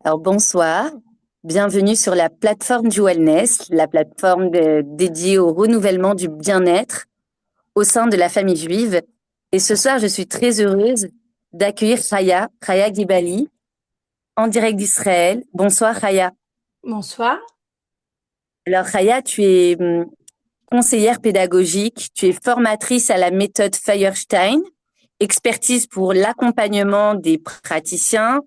Alors bonsoir, bienvenue sur la plateforme du wellness, la plateforme dédiée au renouvellement du bien-être au sein de la famille juive. Et ce soir, je suis très heureuse d'accueillir Raya Ghibali, en direct d'Israël. Bonsoir Raya. Bonsoir. Alors Raya, tu es conseillère pédagogique, tu es formatrice à la méthode Feuerstein, expertise pour l'accompagnement des praticiens,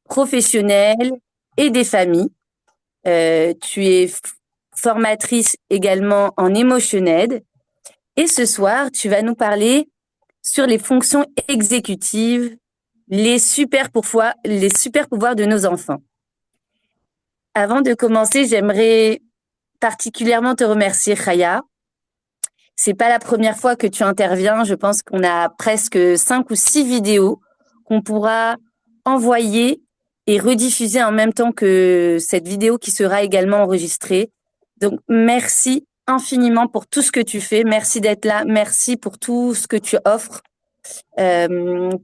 professionnels et des familles. Tu es formatrice également en émotionnel. Et ce soir, tu vas nous parler sur les fonctions exécutives, les super pouvoirs de nos enfants. Avant de commencer, j'aimerais particulièrement te remercier, Raya. C'est pas la première fois que tu interviens. Je pense qu'on a presque 5 ou 6 vidéos qu'on pourra envoyer et rediffuser en même temps que cette vidéo qui sera également enregistrée. Donc, merci infiniment pour tout ce que tu fais. Merci d'être là. Merci pour tout ce que tu offres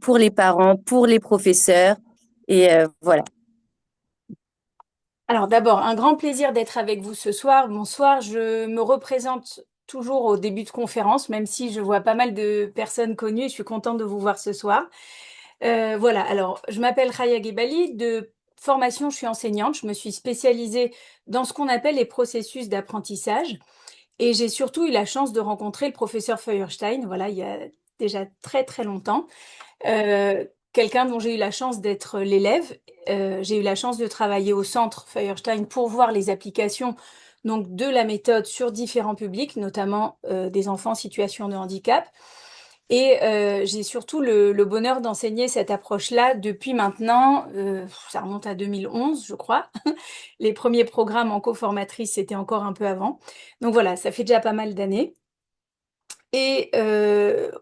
pour les parents, pour les professeurs. Et voilà. Alors d'abord, un grand plaisir d'être avec vous ce soir. Bonsoir, je me représente toujours au début de conférence, même si je vois pas mal de personnes connues. Je suis contente de vous voir ce soir. Voilà, alors je m'appelle Raya Ghebali. De formation, je suis enseignante. Je me suis spécialisée dans ce qu'on appelle les processus d'apprentissage. Et j'ai surtout eu la chance de rencontrer le professeur Feuerstein, voilà, il y a déjà très très longtemps. Quelqu'un dont j'ai eu la chance d'être l'élève. J'ai eu la chance de travailler au centre Feuerstein pour voir les applications donc, de la méthode sur différents publics, notamment des enfants en situation de handicap. Et j'ai surtout le bonheur d'enseigner cette approche-là depuis maintenant, ça remonte à 2011, je crois. Les premiers programmes en coformatrice, c'était encore un peu avant. Donc voilà, ça fait déjà pas mal d'années. Et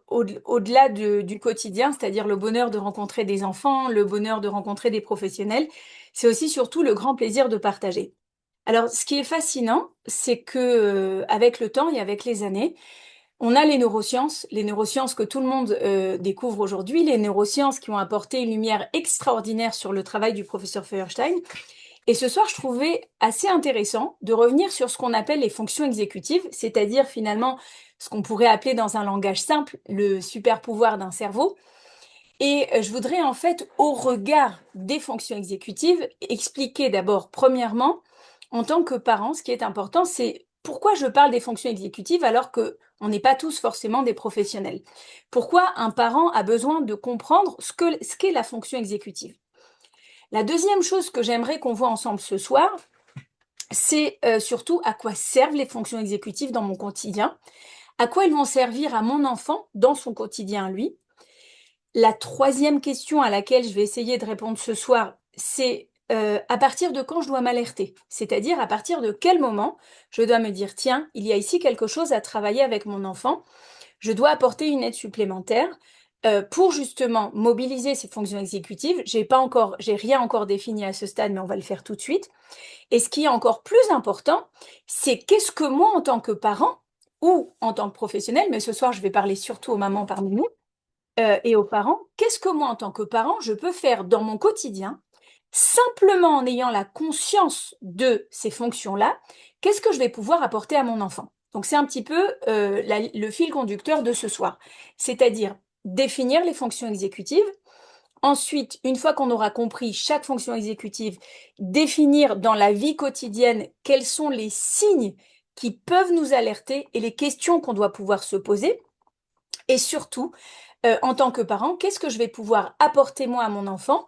au-delà du quotidien, c'est-à-dire le bonheur de rencontrer des enfants, le bonheur de rencontrer des professionnels, c'est aussi surtout le grand plaisir de partager. Alors, ce qui est fascinant, c'est que avec le temps et avec les années, on a les neurosciences que tout le monde découvre aujourd'hui, les neurosciences qui ont apporté une lumière extraordinaire sur le travail du professeur Feuerstein. Et ce soir, je trouvais assez intéressant de revenir sur ce qu'on appelle les fonctions exécutives, c'est-à-dire finalement ce qu'on pourrait appeler dans un langage simple le super pouvoir d'un cerveau. Et je voudrais en fait, au regard des fonctions exécutives, expliquer d'abord, premièrement, en tant que parent, ce qui est important, c'est pourquoi je parle des fonctions exécutives alors que on n'est pas tous forcément des professionnels. Pourquoi un parent a besoin de comprendre ce qu'est la fonction exécutive. La deuxième chose que j'aimerais qu'on voit ensemble ce soir, c'est surtout à quoi servent les fonctions exécutives dans mon quotidien, à quoi elles vont servir à mon enfant dans son quotidien, lui. La troisième question à laquelle je vais essayer de répondre ce soir, c'est à partir de quand je dois m'alerter, c'est-à-dire à partir de quel moment je dois me dire, tiens, il y a ici quelque chose à travailler avec mon enfant, je dois apporter une aide supplémentaire pour justement mobiliser ces fonctions exécutives. J'ai rien encore défini à ce stade, mais on va le faire tout de suite. Et ce qui est encore plus important, c'est qu'est-ce que moi, en tant que parent ou en tant que professionnel, mais ce soir, je vais parler surtout aux mamans parmi nous et aux parents, qu'est-ce que moi, en tant que parent, je peux faire dans mon quotidien, simplement en ayant la conscience de ces fonctions-là, qu'est-ce que je vais pouvoir apporter à mon enfant. Donc c'est un petit peu le fil conducteur de ce soir, c'est-à-dire définir les fonctions exécutives. Ensuite, une fois qu'on aura compris chaque fonction exécutive, définir dans la vie quotidienne quels sont les signes qui peuvent nous alerter et les questions qu'on doit pouvoir se poser. Et surtout, en tant que parent, qu'est-ce que je vais pouvoir apporter moi à mon enfant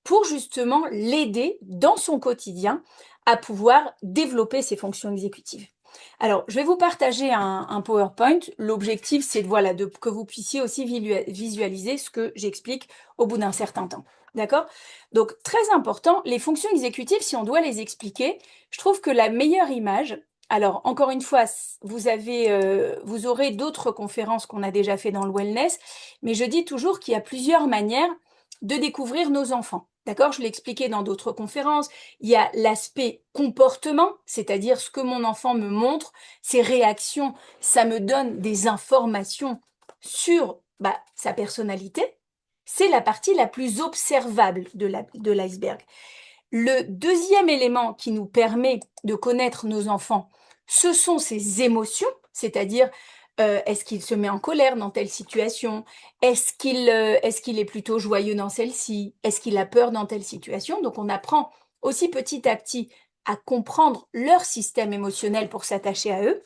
pour justement l'aider dans son quotidien à pouvoir développer ses fonctions exécutives. Alors, je vais vous partager un PowerPoint. L'objectif, c'est voilà, que vous puissiez aussi visualiser ce que j'explique au bout d'un certain temps. D'accord? Donc, très important, les fonctions exécutives, si on doit les expliquer, je trouve que la meilleure image, alors encore une fois, vous aurez d'autres conférences qu'on a déjà fait dans le wellness, mais je dis toujours qu'il y a plusieurs manières de découvrir nos enfants. D'accord? Je l'ai expliqué dans d'autres conférences. Il y a l'aspect comportement, c'est-à-dire ce que mon enfant me montre, ses réactions, ça me donne des informations sur sa personnalité. C'est la partie la plus observable de l'iceberg. Le deuxième élément qui nous permet de connaître nos enfants, ce sont ses émotions, c'est-à-dire est-ce qu'il se met en colère dans telle situation? Est-ce qu'il est plutôt joyeux dans celle-ci? Est-ce qu'il a peur dans telle situation? Donc on apprend aussi petit à petit à comprendre leur système émotionnel pour s'attacher à eux.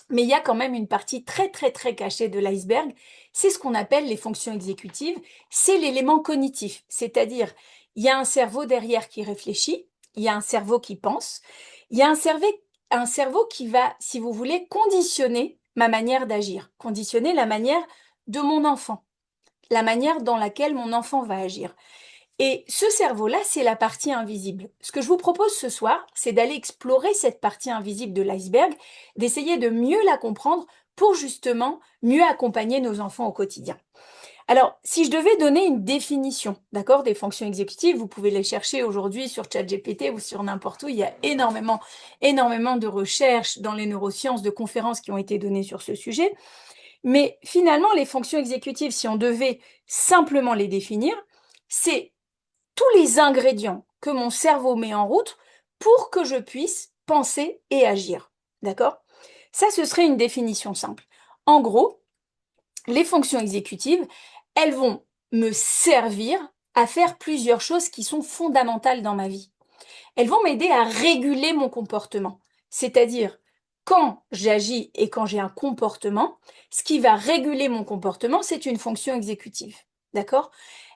Mais il y a quand même une partie très très très cachée de l'iceberg, c'est ce qu'on appelle les fonctions exécutives, c'est l'élément cognitif, c'est-à-dire il y a un cerveau derrière qui réfléchit, il y a un cerveau qui pense, il y a un cerveau qui va, si vous voulez, conditionner ma manière d'agir, conditionner la manière de mon enfant, la manière dans laquelle mon enfant va agir. Et ce cerveau-là, c'est la partie invisible. Ce que je vous propose ce soir, c'est d'aller explorer cette partie invisible de l'iceberg, d'essayer de mieux la comprendre pour justement mieux accompagner nos enfants au quotidien. Alors, si je devais donner une définition, d'accord, des fonctions exécutives, vous pouvez les chercher aujourd'hui sur ChatGPT ou sur n'importe où. Il y a énormément, énormément de recherches dans les neurosciences, de conférences qui ont été données sur ce sujet. Mais finalement, les fonctions exécutives, si on devait simplement les définir, c'est tous les ingrédients que mon cerveau met en route pour que je puisse penser et agir. D'accord? Ça, ce serait une définition simple. En gros, les fonctions exécutives, elles vont me servir à faire plusieurs choses qui sont fondamentales dans ma vie. Elles vont m'aider à réguler mon comportement. C'est-à-dire, quand j'agis et quand j'ai un comportement, ce qui va réguler mon comportement, c'est une fonction exécutive. D'accord?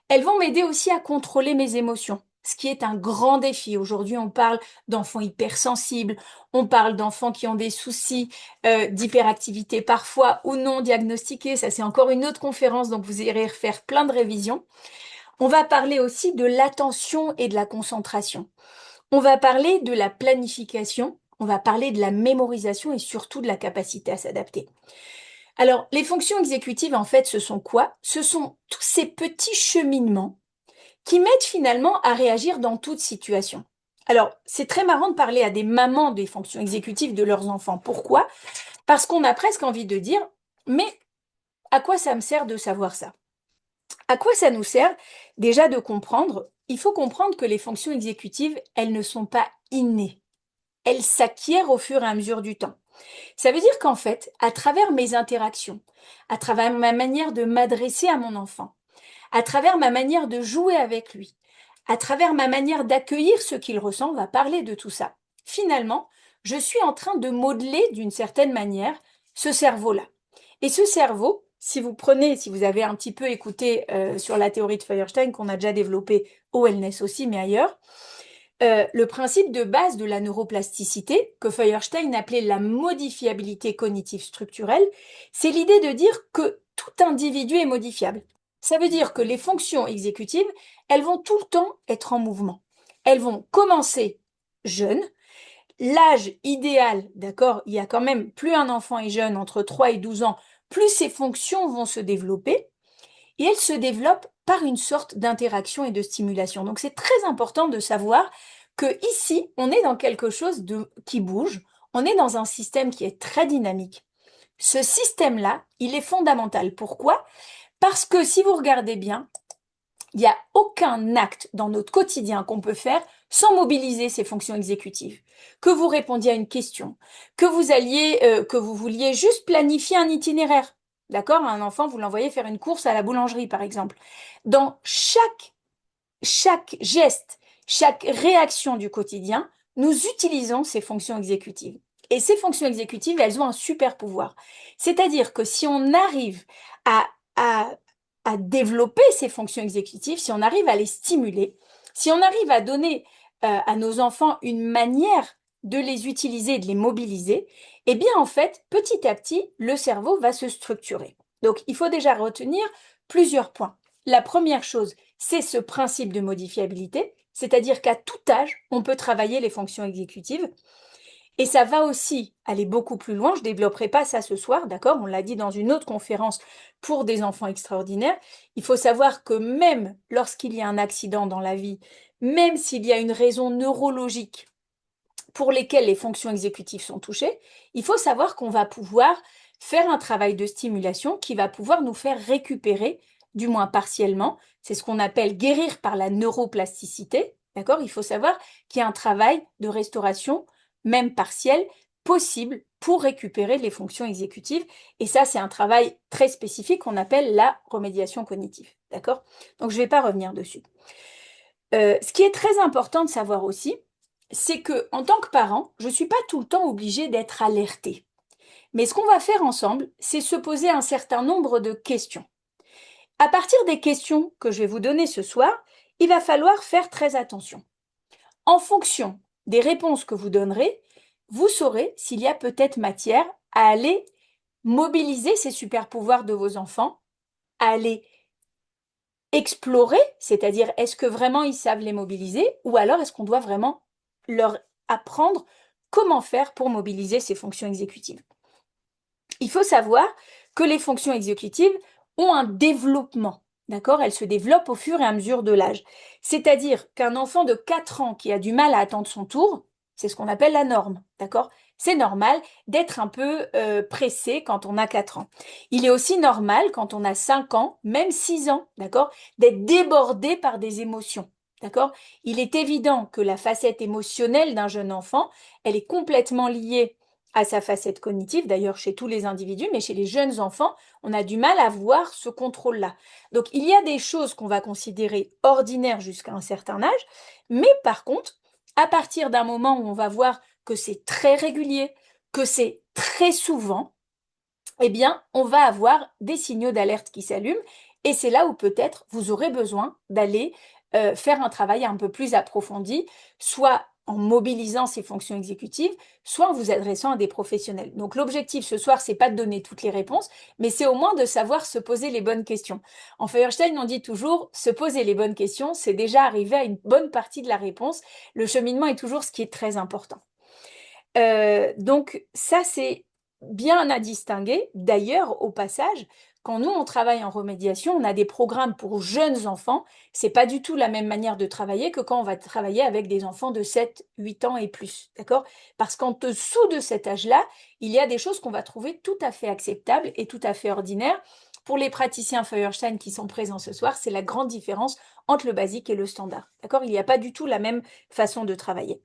Elles vont m'aider aussi à contrôler mes émotions, ce qui est un grand défi. Aujourd'hui, on parle d'enfants hypersensibles, on parle d'enfants qui ont des soucis d'hyperactivité parfois ou non diagnostiqués. Ça, c'est encore une autre conférence, donc vous irez refaire plein de révisions. On va parler aussi de l'attention et de la concentration. On va parler de la planification, on va parler de la mémorisation et surtout de la capacité à s'adapter. Alors, les fonctions exécutives, en fait, ce sont quoi? Ce sont tous ces petits cheminements qui m'aident finalement à réagir dans toute situation. Alors, c'est très marrant de parler à des mamans des fonctions exécutives de leurs enfants. Pourquoi? Parce qu'on a presque envie de dire, mais à quoi ça me sert de savoir ça? À quoi ça nous sert? Déjà de comprendre, il faut comprendre que les fonctions exécutives, elles ne sont pas innées. Elles s'acquièrent au fur et à mesure du temps. Ça veut dire qu'en fait, à travers mes interactions, à travers ma manière de m'adresser à mon enfant, à travers ma manière de jouer avec lui, à travers ma manière d'accueillir ce qu'il ressent, on va parler de tout ça. Finalement, je suis en train de modeler d'une certaine manière ce cerveau-là. Et ce cerveau, si vous prenez, si vous avez un petit peu écouté sur la théorie de Feuerstein, qu'on a déjà développée au wellness aussi, mais ailleurs, le principe de base de la neuroplasticité, que Feuerstein appelait la modifiabilité cognitive structurelle, c'est l'idée de dire que tout individu est modifiable. Ça veut dire que les fonctions exécutives, elles vont tout le temps être en mouvement. Elles vont commencer jeunes. L'âge idéal, d'accord, il y a quand même, plus un enfant est jeune, entre 3 et 12 ans, plus ses fonctions vont se développer. Et elles se développent par une sorte d'interaction et de stimulation. Donc c'est très important de savoir que ici, on est dans quelque chose qui bouge, on est dans un système qui est très dynamique. Ce système-là, il est fondamental. Pourquoi? Parce que si vous regardez bien, il n'y a aucun acte dans notre quotidien qu'on peut faire sans mobiliser ces fonctions exécutives. Que vous répondiez à une question, que vous vouliez juste planifier un itinéraire. D'accord? Un enfant, vous l'envoyez faire une course à la boulangerie, par exemple. Dans chaque geste, chaque réaction du quotidien, nous utilisons ces fonctions exécutives. Et ces fonctions exécutives, elles ont un super pouvoir. C'est-à-dire que si on arrive à, à, à développer ces fonctions exécutives, si on arrive à les stimuler, si on arrive à donner à nos enfants une manière de les utiliser, de les mobiliser, eh bien en fait, petit à petit, le cerveau va se structurer. Donc il faut déjà retenir plusieurs points. La première chose, c'est ce principe de modifiabilité, c'est-à-dire qu'à tout âge, on peut travailler les fonctions exécutives. Et ça va aussi aller beaucoup plus loin. Je ne développerai pas ça ce soir, d'accord? On l'a dit dans une autre conférence pour des enfants extraordinaires. Il faut savoir que même lorsqu'il y a un accident dans la vie, même s'il y a une raison neurologique pour lesquelles les fonctions exécutives sont touchées, il faut savoir qu'on va pouvoir faire un travail de stimulation qui va pouvoir nous faire récupérer, du moins partiellement. C'est ce qu'on appelle guérir par la neuroplasticité. D'accord? Il faut savoir qu'il y a un travail de restauration, même partiel, possible pour récupérer les fonctions exécutives. Et ça, c'est un travail très spécifique qu'on appelle la remédiation cognitive. D'accord? Donc, je ne vais pas revenir dessus. Ce qui est très important de savoir aussi, c'est que en tant que parent, je ne suis pas tout le temps obligée d'être alertée. Mais ce qu'on va faire ensemble, c'est se poser un certain nombre de questions. À partir des questions que je vais vous donner ce soir, il va falloir faire très attention. En fonction des réponses que vous donnerez, vous saurez s'il y a peut-être matière à aller mobiliser ces super pouvoirs de vos enfants, à aller explorer, c'est-à-dire est-ce que vraiment ils savent les mobiliser, ou alors est-ce qu'on doit vraiment leur apprendre comment faire pour mobiliser ces fonctions exécutives. Il faut savoir que les fonctions exécutives ont un développement. D'accord? Elles se développent au fur et à mesure de l'âge. C'est-à-dire qu'un enfant de 4 ans qui a du mal à attendre son tour, c'est ce qu'on appelle la norme. D'accord? C'est normal d'être un peu pressé quand on a 4 ans. Il est aussi normal quand on a 5 ans, même 6 ans, d'accord, d'être débordé par des émotions. D'accord? Il est évident que la facette émotionnelle d'un jeune enfant, elle est complètement liée à sa facette cognitive, d'ailleurs chez tous les individus, mais chez les jeunes enfants, on a du mal à voir ce contrôle-là. Donc il y a des choses qu'on va considérer ordinaires jusqu'à un certain âge, mais par contre, à partir d'un moment où on va voir que c'est très régulier, que c'est très souvent, eh bien, on va avoir des signaux d'alerte qui s'allument, et c'est là où peut-être vous aurez besoin d'aller faire un travail un peu plus approfondi, soit en mobilisant ces fonctions exécutives, soit en vous adressant à des professionnels. Donc l'objectif ce soir, c'est pas de donner toutes les réponses, mais c'est au moins de savoir se poser les bonnes questions. En Feuerstein, on dit toujours se poser les bonnes questions, c'est déjà arriver à une bonne partie de la réponse. Le cheminement est toujours ce qui est très important. Donc ça, c'est bien à distinguer. D'ailleurs, au passage, quand nous, on travaille en remédiation, on a des programmes pour jeunes enfants. C'est pas du tout la même manière de travailler que quand on va travailler avec des enfants de 7, 8 ans et plus. D'accord? Parce qu'en dessous de cet âge-là, il y a des choses qu'on va trouver tout à fait acceptables et tout à fait ordinaires. Pour les praticiens Feuerstein qui sont présents ce soir, c'est la grande différence entre le basique et le standard. D'accord? Il n'y a pas du tout la même façon de travailler.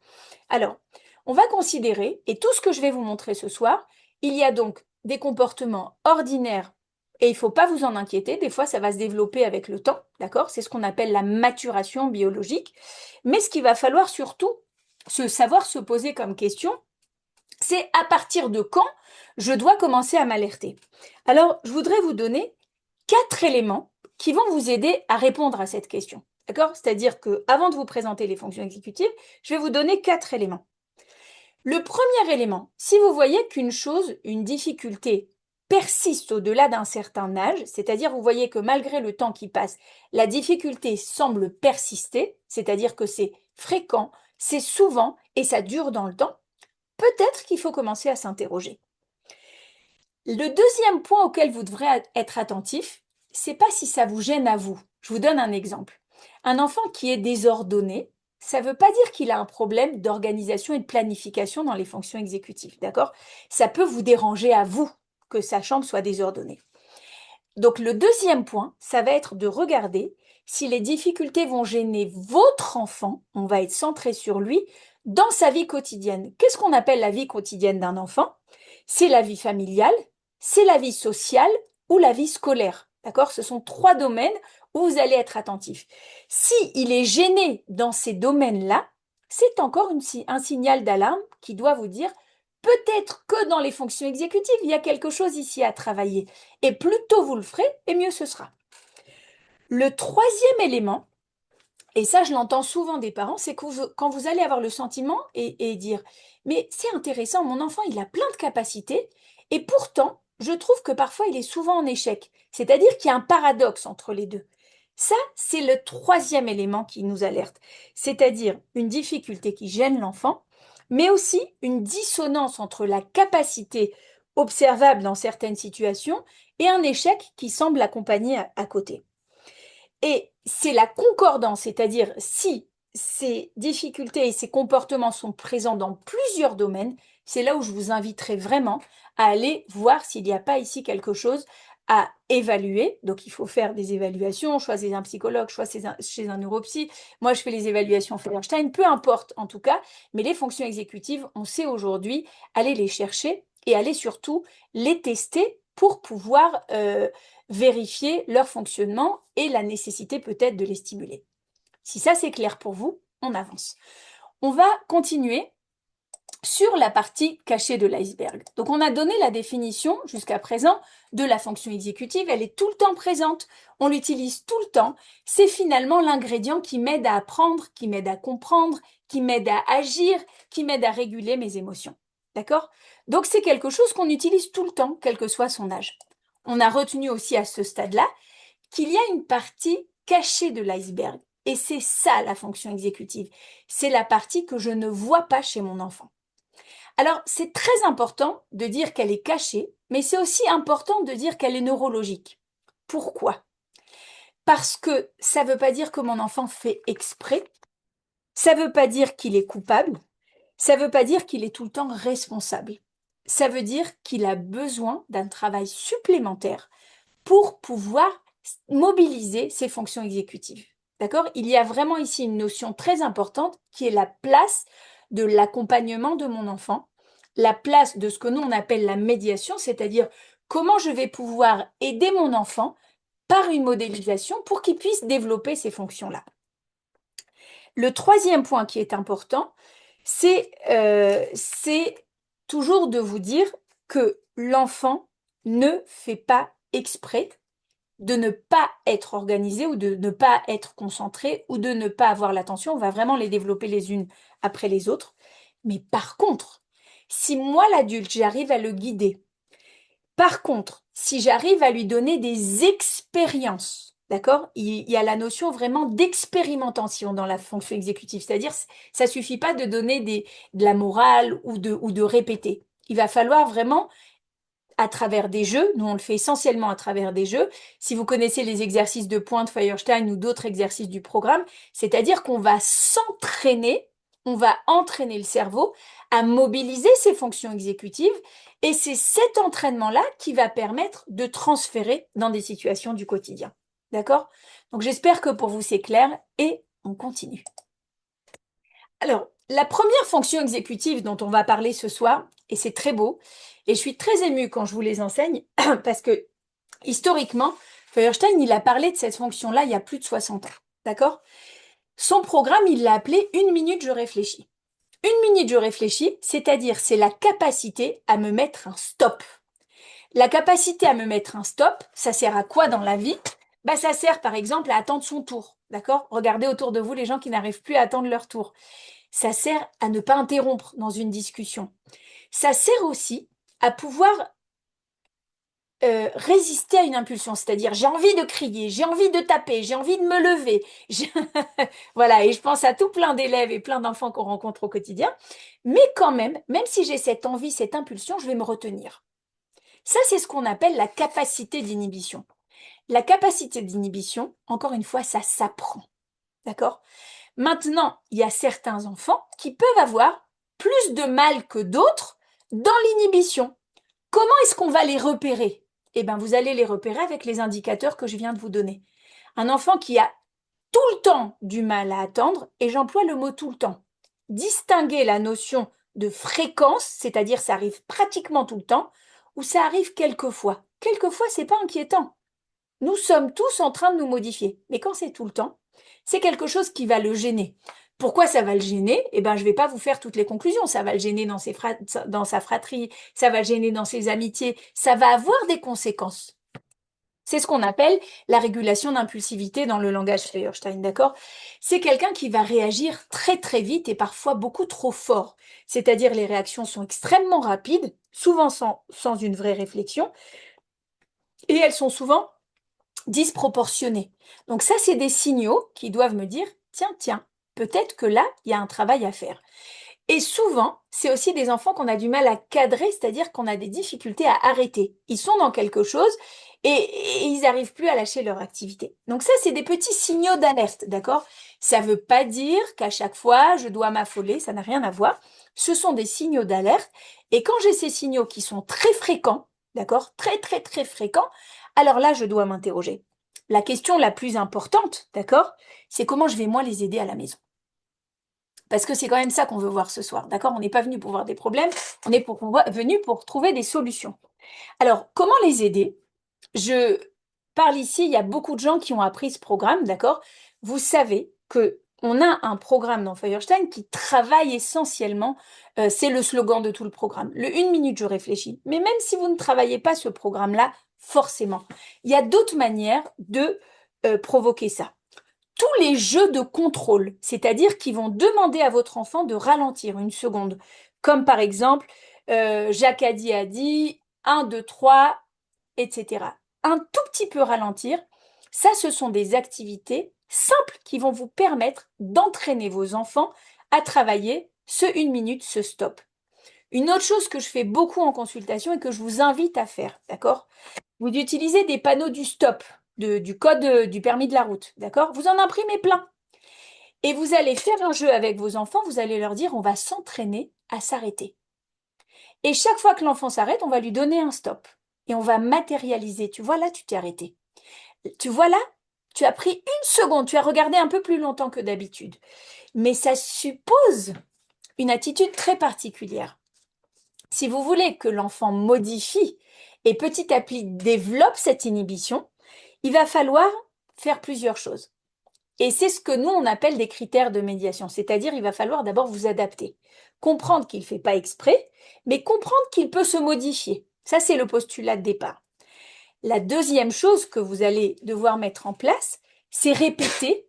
Alors, on va considérer, et tout ce que je vais vous montrer ce soir, il y a donc des comportements ordinaires, et il ne faut pas vous en inquiéter, des fois ça va se développer avec le temps, d'accord? C'est ce qu'on appelle la maturation biologique. Mais ce qu'il va falloir surtout savoir se poser comme question, c'est à partir de quand je dois commencer à m'alerter. Alors, je voudrais vous donner 4 éléments qui vont vous aider à répondre à cette question. D'accord? C'est-à-dire que avant de vous présenter les fonctions exécutives, je vais vous donner 4 éléments. Le premier élément, si vous voyez qu'une chose, une difficulté persiste au-delà d'un certain âge, c'est-à-dire vous voyez que malgré le temps qui passe, la difficulté semble persister, c'est-à-dire que c'est fréquent, c'est souvent et ça dure dans le temps, peut-être qu'il faut commencer à s'interroger. Le deuxième point auquel vous devrez être attentif, c'est pas si ça vous gêne à vous. Je vous donne un exemple. Un enfant qui est désordonné, ça ne veut pas dire qu'il a un problème d'organisation et de planification dans les fonctions exécutives, d'accord? Ça peut vous déranger à vous que sa chambre soit désordonnée. Donc le deuxième point, ça va être de regarder si les difficultés vont gêner votre enfant, on va être centré sur lui, dans sa vie quotidienne. Qu'est-ce qu'on appelle la vie quotidienne d'un enfant? C'est la vie familiale, c'est la vie sociale ou la vie scolaire. D'accord? Ce sont 3 domaines où vous allez être attentif. Si il est gêné dans ces domaines-là, c'est encore un signal d'alarme qui doit vous dire peut-être que dans les fonctions exécutives, il y a quelque chose ici à travailler. Et plus tôt vous le ferez, et mieux ce sera. Le troisième élément, et ça je l'entends souvent des parents, c'est que quand vous allez avoir le sentiment et dire, mais c'est intéressant, mon enfant il a plein de capacités, et pourtant je trouve que parfois il est souvent en échec. C'est-à-dire qu'il y a un paradoxe entre les deux. Ça, c'est le troisième élément qui nous alerte, c'est-à-dire une difficulté qui gêne l'enfant, mais aussi une dissonance entre la capacité observable dans certaines situations et un échec qui semble accompagner à côté. Et c'est la concordance, c'est-à-dire si ces difficultés et ces comportements sont présents dans plusieurs domaines, c'est là où je vous inviterai vraiment à aller voir s'il n'y a pas ici quelque chose à évaluer. Donc, il faut faire des évaluations, choisir un psychologue, choisir chez un neuropsy. Moi, je fais les évaluations Feuerstein, peu importe en tout cas. Mais les fonctions exécutives, on sait aujourd'hui aller les chercher et aller surtout les tester pour pouvoir vérifier leur fonctionnement et la nécessité peut-être de les stimuler. Si ça c'est clair pour vous, on avance. On va continuer sur la partie cachée de l'iceberg. Donc on a donné la définition jusqu'à présent de la fonction exécutive, elle est tout le temps présente, on l'utilise tout le temps, c'est finalement l'ingrédient qui m'aide à apprendre, qui m'aide à comprendre, qui m'aide à agir, qui m'aide à réguler mes émotions. D'accord? Donc c'est quelque chose qu'on utilise tout le temps, quel que soit son âge. On a retenu aussi à ce stade-là qu'il y a une partie cachée de l'iceberg. Et c'est ça la fonction exécutive. C'est la partie que je ne vois pas chez mon enfant. Alors, c'est très important de dire qu'elle est cachée, mais c'est aussi important de dire qu'elle est neurologique. Pourquoi? Parce que ça ne veut pas dire que mon enfant fait exprès, ça ne veut pas dire qu'il est coupable, ça ne veut pas dire qu'il est tout le temps responsable. Ça veut dire qu'il a besoin d'un travail supplémentaire pour pouvoir mobiliser ses fonctions exécutives. D'accord? Il y a vraiment ici une notion très importante qui est la place de l'accompagnement de mon enfant, la place de ce que nous on appelle la médiation, c'est-à-dire comment je vais pouvoir aider mon enfant par une modélisation pour qu'il puisse développer ces fonctions-là. Le troisième point qui est important, c'est toujours de vous dire que l'enfant ne fait pas exprès de ne pas être organisé ou de ne pas être concentré ou de ne pas avoir l'attention. On va vraiment les développer les unes après les autres. Mais par contre, si moi, l'adulte, j'arrive à le guider, par contre, si j'arrive à lui donner des expériences, d'accord? Il y a la notion vraiment d'expérimentation dans la fonction exécutive, c'est-à-dire ça suffit pas de donner de la morale ou de répéter. Il va falloir vraiment à travers des jeux. Nous, on le fait essentiellement à travers des jeux. Si vous connaissez les exercices de pointe Feuerstein ou d'autres exercices du programme, c'est-à-dire qu'on va s'entraîner, on va entraîner le cerveau à mobiliser ses fonctions exécutives et c'est cet entraînement-là qui va permettre de transférer dans des situations du quotidien. D'accord? Donc j'espère que pour vous c'est clair et on continue. Alors, la première fonction exécutive dont on va parler ce soir, et c'est très beau, et je suis très émue quand je vous les enseigne, parce que historiquement, Feuerstein, il a parlé de cette fonction-là il y a plus de 60 ans. D'accord? Son programme, il l'a appelé Une minute, je réfléchis. Une minute, je réfléchis, c'est-à-dire c'est la capacité à me mettre un stop. La capacité à me mettre un stop, ça sert à quoi dans la vie? Bah, ça sert par exemple à attendre son tour. D'accord? Regardez autour de vous les gens qui n'arrivent plus à attendre leur tour. Ça sert à ne pas interrompre dans une discussion. Ça sert aussi à pouvoir résister à une impulsion, c'est-à-dire j'ai envie de crier, j'ai envie de taper, j'ai envie de me lever. Voilà, et je pense à tout plein d'élèves et plein d'enfants qu'on rencontre au quotidien. Mais quand même si j'ai cette envie, cette impulsion, je vais me retenir. Ça, c'est ce qu'on appelle la capacité d'inhibition. La capacité d'inhibition, encore une fois, ça s'apprend. D'accord? Maintenant, il y a certains enfants qui peuvent avoir plus de mal que d'autres dans l'inhibition. Comment est-ce qu'on va les repérer? Eh bien, vous allez les repérer avec les indicateurs que je viens de vous donner. Un enfant qui a tout le temps du mal à attendre, et j'emploie le mot tout le temps. Distinguer la notion de fréquence, c'est-à-dire ça arrive pratiquement tout le temps, ou ça arrive quelquefois. Quelquefois, c'est pas inquiétant. Nous sommes tous en train de nous modifier. Mais quand c'est tout le temps, c'est quelque chose qui va le gêner. Pourquoi ça va le gêner? Eh ben, je ne vais pas vous faire toutes les conclusions. Ça va le gêner dans sa fratrie, ça va le gêner dans ses amitiés, ça va avoir des conséquences. C'est ce qu'on appelle la régulation d'impulsivité dans le langage Feuerstein, d'accord? C'est quelqu'un qui va réagir très très vite et parfois beaucoup trop fort. C'est-à-dire les réactions sont extrêmement rapides, souvent sans une vraie réflexion, et elles sont souvent disproportionnées. Donc ça, c'est des signaux qui doivent me dire, tiens, peut-être que là, il y a un travail à faire. Et souvent, c'est aussi des enfants qu'on a du mal à cadrer, c'est-à-dire qu'on a des difficultés à arrêter. Ils sont dans quelque chose et ils n'arrivent plus à lâcher leur activité. Donc ça, c'est des petits signaux d'alerte, d'accord? Ça ne veut pas dire qu'à chaque fois, je dois m'affoler, ça n'a rien à voir. Ce sont des signaux d'alerte. Et quand j'ai ces signaux qui sont très fréquents, d'accord? Très, très, très fréquents, alors là, je dois m'interroger. La question la plus importante, d'accord, c'est comment je vais moi les aider à la maison. Parce que c'est quand même ça qu'on veut voir ce soir, d'accord? On n'est pas venu pour voir des problèmes, on est venu pour trouver des solutions. Alors, comment les aider? Je parle ici, il y a beaucoup de gens qui ont appris ce programme, d'accord? Vous savez que on a un programme dans Feuerstein qui travaille essentiellement, c'est le slogan de tout le programme, le 1 minute je réfléchis. Mais même si vous ne travaillez pas ce programme-là, forcément, il y a d'autres manières de provoquer ça. Tous les jeux de contrôle, c'est-à-dire qui vont demander à votre enfant de ralentir 1 seconde, comme par exemple, Jacques a dit 1, 2, 3, etc. Un tout petit peu ralentir, ça, ce sont des activités simples qui vont vous permettre d'entraîner vos enfants à travailler ce 1 minute, ce stop. Une autre chose que je fais beaucoup en consultation et que je vous invite à faire, d'accord? Vous utilisez des panneaux du stop, du code du permis de la route, d'accord? Vous en imprimez plein. Et vous allez faire un jeu avec vos enfants, vous allez leur dire on va s'entraîner à s'arrêter. Et chaque fois que l'enfant s'arrête, on va lui donner un stop. Et on va matérialiser. Tu vois là, tu t'es arrêté. Tu vois là, tu as pris 1 seconde, tu as regardé un peu plus longtemps que d'habitude. Mais ça suppose une attitude très particulière. Si vous voulez que l'enfant modifie et petit à petit développe cette inhibition, il va falloir faire plusieurs choses. Et c'est ce que nous, on appelle des critères de médiation. C'est-à-dire, il va falloir d'abord vous adapter. Comprendre qu'il ne fait pas exprès, mais comprendre qu'il peut se modifier. Ça, c'est le postulat de départ. La deuxième chose que vous allez devoir mettre en place, c'est répéter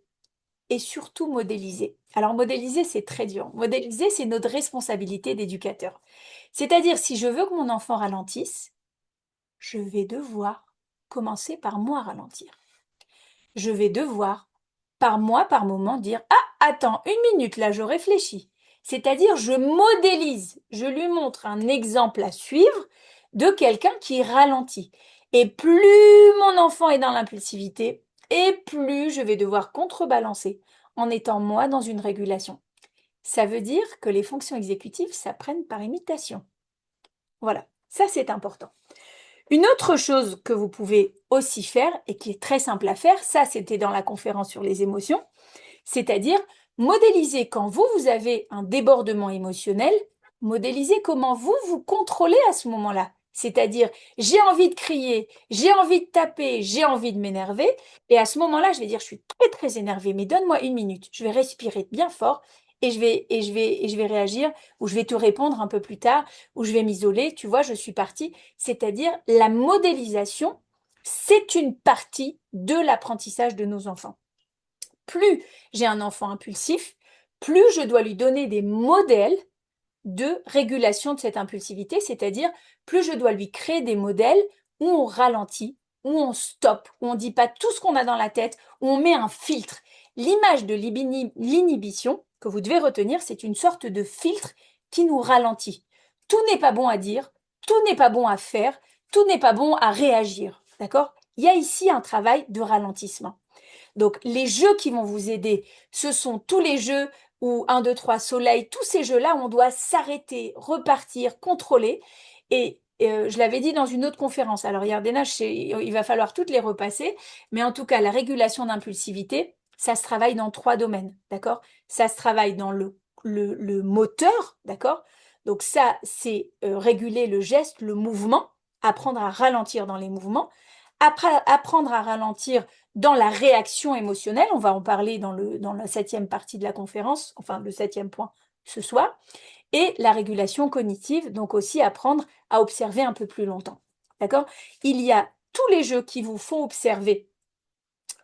et surtout modéliser. Alors, modéliser, c'est très dur. Modéliser, c'est notre responsabilité d'éducateur. C'est-à-dire, si je veux que mon enfant ralentisse, je vais devoir commencer par moi ralentir. Je vais devoir, par moi, par moment, dire ah, attends, 1 minute, là, je réfléchis. C'est-à-dire, je modélise, je lui montre un exemple à suivre de quelqu'un qui ralentit. Et plus mon enfant est dans l'impulsivité, et plus je vais devoir contrebalancer en étant moi dans une régulation. Ça veut dire que les fonctions exécutives s'apprennent par imitation. Voilà, ça c'est important. Une autre chose que vous pouvez aussi faire et qui est très simple à faire, ça c'était dans la conférence sur les émotions, c'est-à-dire modéliser quand vous avez un débordement émotionnel, modéliser comment vous contrôlez à ce moment-là. C'est-à-dire, j'ai envie de crier, j'ai envie de taper, j'ai envie de m'énerver. Et à ce moment-là, je vais dire, je suis très, très énervée, mais donne-moi 1 minute. Je vais respirer bien fort et je vais réagir, ou je vais te répondre un peu plus tard, ou je vais m'isoler. Tu vois, je suis partie. C'est-à-dire, la modélisation, c'est une partie de l'apprentissage de nos enfants. Plus j'ai un enfant impulsif, plus je dois lui donner des modèles de régulation de cette impulsivité, c'est-à-dire plus je dois lui créer des modèles où on ralentit, où on stoppe, où on ne dit pas tout ce qu'on a dans la tête, où on met un filtre. L'image de l'inhibition que vous devez retenir, c'est une sorte de filtre qui nous ralentit. Tout n'est pas bon à dire, tout n'est pas bon à faire, tout n'est pas bon à réagir. D'accord? Il y a ici un travail de ralentissement. Donc, les jeux qui vont vous aider, ce sont tous les jeux où 1, 2, 3, soleil, tous ces jeux-là, on doit s'arrêter, repartir, contrôler. Et je l'avais dit dans une autre conférence. Alors, Yardena, il va falloir toutes les repasser. Mais en tout cas, la régulation d'impulsivité, ça se travaille dans 3 domaines. D'accord? Ça se travaille dans le moteur. D'accord? Donc, ça, c'est réguler le geste, le mouvement, apprendre à ralentir dans les mouvements. Après, apprendre à ralentir dans la réaction émotionnelle, on va en parler dans la 7e partie de la conférence, enfin le 7e point ce soir, et la régulation cognitive, donc aussi apprendre à observer un peu plus longtemps. D'accord? Il y a tous les jeux qui vous font observer,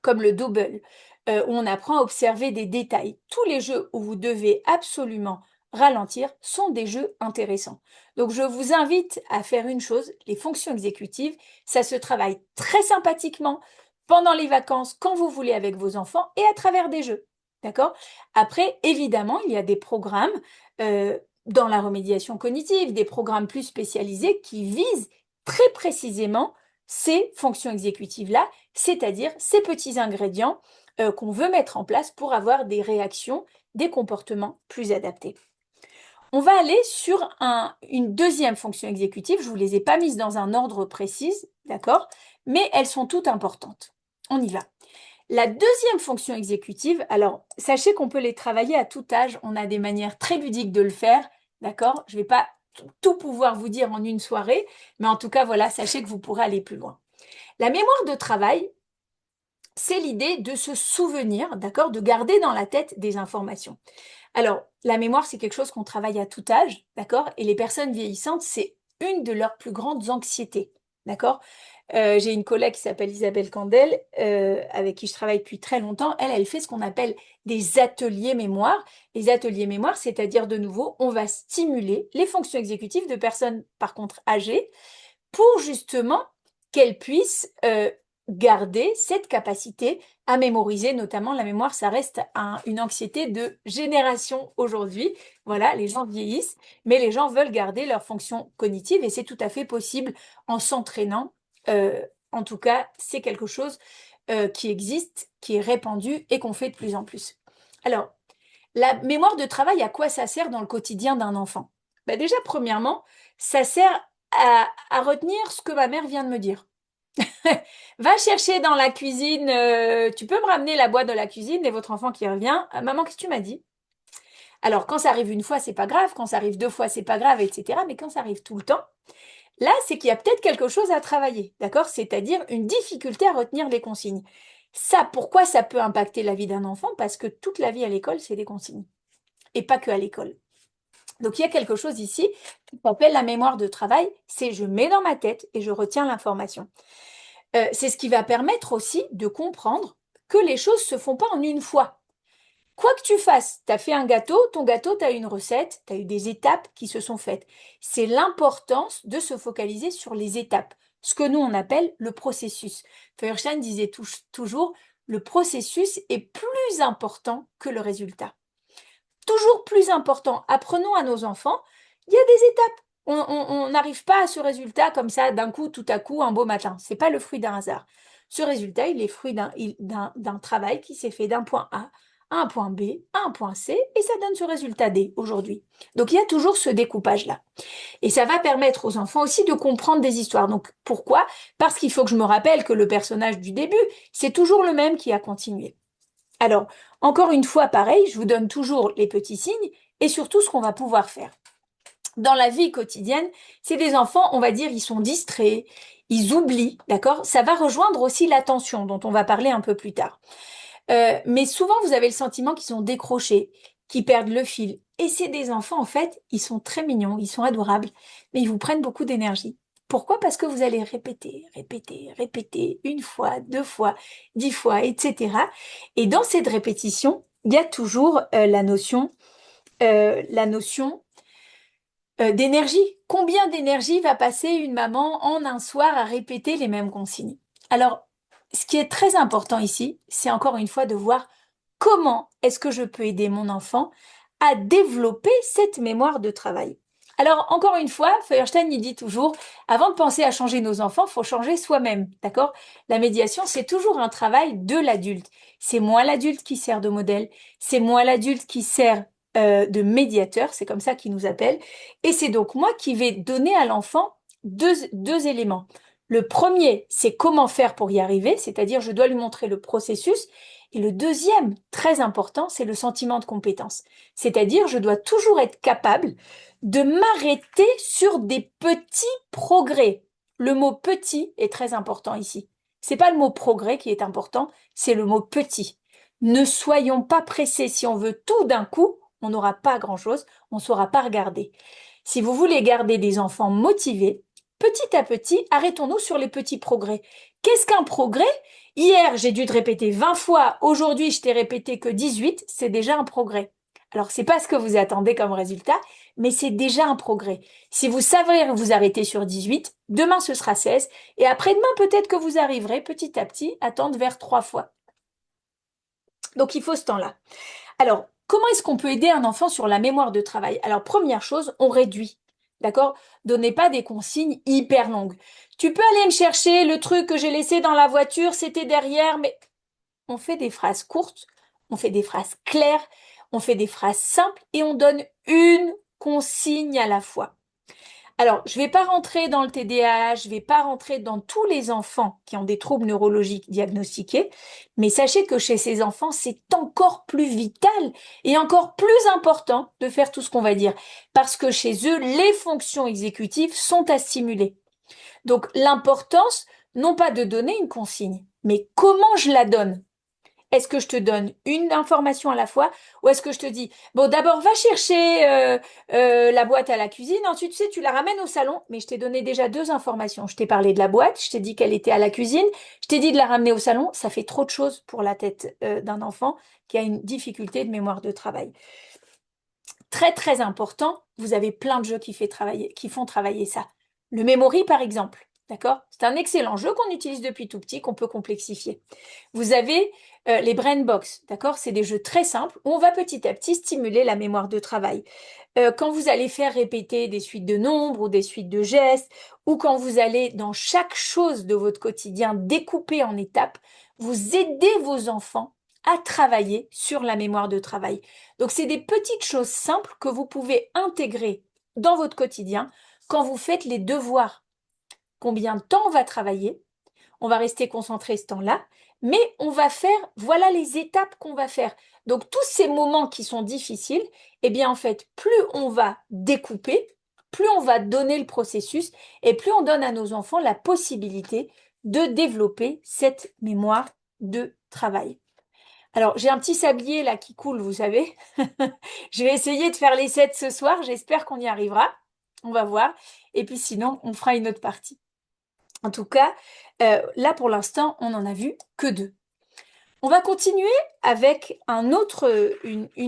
comme le double, où on apprend à observer des détails. Tous les jeux où vous devez absolument ralentir sont des jeux intéressants. Donc je vous invite à faire une chose, les fonctions exécutives, ça se travaille très sympathiquement pendant les vacances, quand vous voulez avec vos enfants et à travers des jeux. D'accord? Après, évidemment, il y a des programmes dans la remédiation cognitive, des programmes plus spécialisés qui visent très précisément ces fonctions exécutives-là, c'est-à-dire ces petits ingrédients qu'on veut mettre en place pour avoir des réactions, des comportements plus adaptés. On va aller sur une deuxième fonction exécutive. Je ne vous les ai pas mises dans un ordre précis, d'accord? mais elles sont toutes importantes. On y va. La deuxième fonction exécutive, alors sachez qu'on peut les travailler à tout âge, on a des manières très ludiques de le faire, d'accord? Je ne vais pas tout pouvoir vous dire en une soirée, mais en tout cas, voilà, sachez que vous pourrez aller plus loin. La mémoire de travail, c'est l'idée de se souvenir, d'accord, de garder dans la tête des informations. Alors, la mémoire, c'est quelque chose qu'on travaille à tout âge, d'accord? Et les personnes vieillissantes, c'est une de leurs plus grandes anxiétés, d'accord? J'ai une collègue qui s'appelle Isabelle Candel, avec qui je travaille depuis très longtemps. Elle fait ce qu'on appelle des ateliers mémoire. Les ateliers mémoire, c'est-à-dire de nouveau, on va stimuler les fonctions exécutives de personnes, par contre, âgées, pour justement qu'elles puissent garder cette capacité à mémoriser, notamment la mémoire, ça reste une anxiété de génération aujourd'hui. Voilà, les gens vieillissent, mais les gens veulent garder leur fonction cognitive et c'est tout à fait possible en s'entraînant. En tout cas, c'est quelque chose qui existe, qui est répandu et qu'on fait de plus en plus. Alors, la mémoire de travail, à quoi ça sert dans le quotidien d'un enfant? Ben déjà, premièrement, ça sert à retenir ce que ma mère vient de me dire. Va chercher dans la cuisine, tu peux me ramener la boîte de la cuisine et votre enfant qui revient. Maman, qu'est-ce que tu m'as dit? Alors, quand ça arrive une fois, c'est pas grave. Quand ça arrive deux fois, c'est pas grave, etc. Mais quand ça arrive tout le temps, là, c'est qu'il y a peut-être quelque chose à travailler, d'accord? C'est-à-dire une difficulté à retenir les consignes. Ça, pourquoi ça peut impacter la vie d'un enfant? Parce que toute la vie à l'école, c'est des consignes. Et pas que à l'école. Donc, il y a quelque chose ici qui s'appelle la mémoire de travail. C'est je mets dans ma tête et je retiens l'information. C'est ce qui va permettre aussi de comprendre que les choses se font pas en une fois. Quoi que tu fasses, tu as fait un gâteau, ton gâteau, tu as une recette, tu as eu des étapes qui se sont faites. C'est l'importance de se focaliser sur les étapes, ce que nous on appelle le processus. Feuerstein disait toujours, le processus est plus important que le résultat. Toujours plus important, apprenons à nos enfants, il y a des étapes. On n'arrive pas à ce résultat comme ça d'un coup, tout à coup, un beau matin. C'est pas le fruit d'un hasard. Ce résultat, il est fruit d'un travail qui s'est fait d'un point A à un point B, à un point C, et ça donne ce résultat D aujourd'hui. Donc il y a toujours ce découpage-là. Et ça va permettre aux enfants aussi de comprendre des histoires. Donc pourquoi? Parce qu'il faut que je me rappelle que le personnage du début, c'est toujours le même qui a continué. Alors, encore une fois, pareil, je vous donne toujours les petits signes et surtout ce qu'on va pouvoir faire. Dans la vie quotidienne, c'est des enfants, on va dire, ils sont distraits, ils oublient, d'accord? Ça va rejoindre aussi l'attention, dont on va parler un peu plus tard. Mais souvent, vous avez le sentiment qu'ils sont décrochés, qu'ils perdent le fil. Et c'est des enfants, en fait, ils sont très mignons, ils sont adorables, mais ils vous prennent beaucoup d'énergie. Pourquoi? Parce que vous allez répéter, répéter, répéter, une fois, deux fois, 10 fois, etc. Et dans cette répétition, il y a toujours la notion d'énergie. Combien d'énergie va passer une maman en un soir à répéter les mêmes consignes? Alors, ce qui est très important ici, c'est encore une fois de voir comment est-ce que je peux aider mon enfant à développer cette mémoire de travail. Alors, encore une fois, Feuerstein, il dit toujours, avant de penser à changer nos enfants, il faut changer soi-même, d'accord? La médiation, c'est toujours un travail de l'adulte. C'est moi l'adulte qui sert de modèle, c'est moi l'adulte qui sert de médiateur, c'est comme ça qu'il nous appelle, et c'est donc moi qui vais donner à l'enfant deux éléments. Le premier, c'est comment faire pour y arriver, c'est-à-dire je dois lui montrer le processus. Et le deuxième, très important, c'est le sentiment de compétence. C'est-à-dire je dois toujours être capable de m'arrêter sur des petits progrès. Le mot petit est très important ici. C'est pas le mot progrès qui est important, c'est le mot petit. Ne soyons pas pressés. Si on veut tout d'un coup, on n'aura pas grand-chose, on ne saura pas regarder. Si vous voulez garder des enfants motivés, petit à petit, arrêtons-nous sur les petits progrès. Qu'est-ce qu'un progrès? Hier, j'ai dû te répéter 20 fois, aujourd'hui, je t'ai répété que 18, c'est déjà un progrès. Alors, c'est pas ce que vous attendez comme résultat, mais c'est déjà un progrès. Si vous savez vous arrêter sur 18, demain ce sera 16, et après-demain, peut-être que vous arriverez petit à petit à tendre vers 3 fois. Donc, il faut ce temps-là. Alors, comment est-ce qu'on peut aider un enfant sur la mémoire de travail? Alors, première chose, on réduit. D'accord? Donnez pas des consignes hyper longues. Tu peux aller me chercher le truc que j'ai laissé dans la voiture, c'était derrière, mais on fait des phrases courtes, on fait des phrases claires, on fait des phrases simples et on donne une consigne à la fois. Alors, je ne vais pas rentrer dans le TDAH, je ne vais pas rentrer dans tous les enfants qui ont des troubles neurologiques diagnostiqués, mais sachez que chez ces enfants, c'est encore plus vital et encore plus important de faire tout ce qu'on va dire, parce que chez eux, les fonctions exécutives sont à stimuler. Donc, l'importance, non pas de donner une consigne, mais comment je la donne. Est-ce que je te donne une information à la fois ou est-ce que je te dis, bon, d'abord va chercher la boîte à la cuisine, ensuite tu sais, tu la ramènes au salon, mais je t'ai donné déjà deux informations. Je t'ai parlé de la boîte, je t'ai dit qu'elle était à la cuisine, je t'ai dit de la ramener au salon. Ça fait trop de choses pour la tête d'un enfant qui a une difficulté de mémoire de travail. Très très important, vous avez plein de jeux qui font travailler ça. Le memory par exemple, d'accord? C'est un excellent jeu qu'on utilise depuis tout petit, qu'on peut complexifier. Vous avez les brain box, d'accord? C'est des jeux très simples où on va petit à petit stimuler la mémoire de travail. Quand vous allez faire répéter des suites de nombres ou des suites de gestes, ou quand vous allez dans chaque chose de votre quotidien découper en étapes, vous aidez vos enfants à travailler sur la mémoire de travail. Donc, c'est des petites choses simples que vous pouvez intégrer dans votre quotidien quand vous faites les devoirs. Combien de temps on va travailler? On va rester concentré ce temps-là, mais on va faire, voilà les étapes qu'on va faire. Donc tous ces moments qui sont difficiles, eh bien en fait, plus on va découper, plus on va donner le processus et plus on donne à nos enfants la possibilité de développer cette mémoire de travail. Alors, j'ai un petit sablier là qui coule, vous savez. Je vais essayer de faire les 7 ce soir, j'espère qu'on y arrivera. On va voir. Et puis sinon, on fera une autre partie. En tout cas, là pour l'instant, on n'en a vu que deux. On va continuer avec une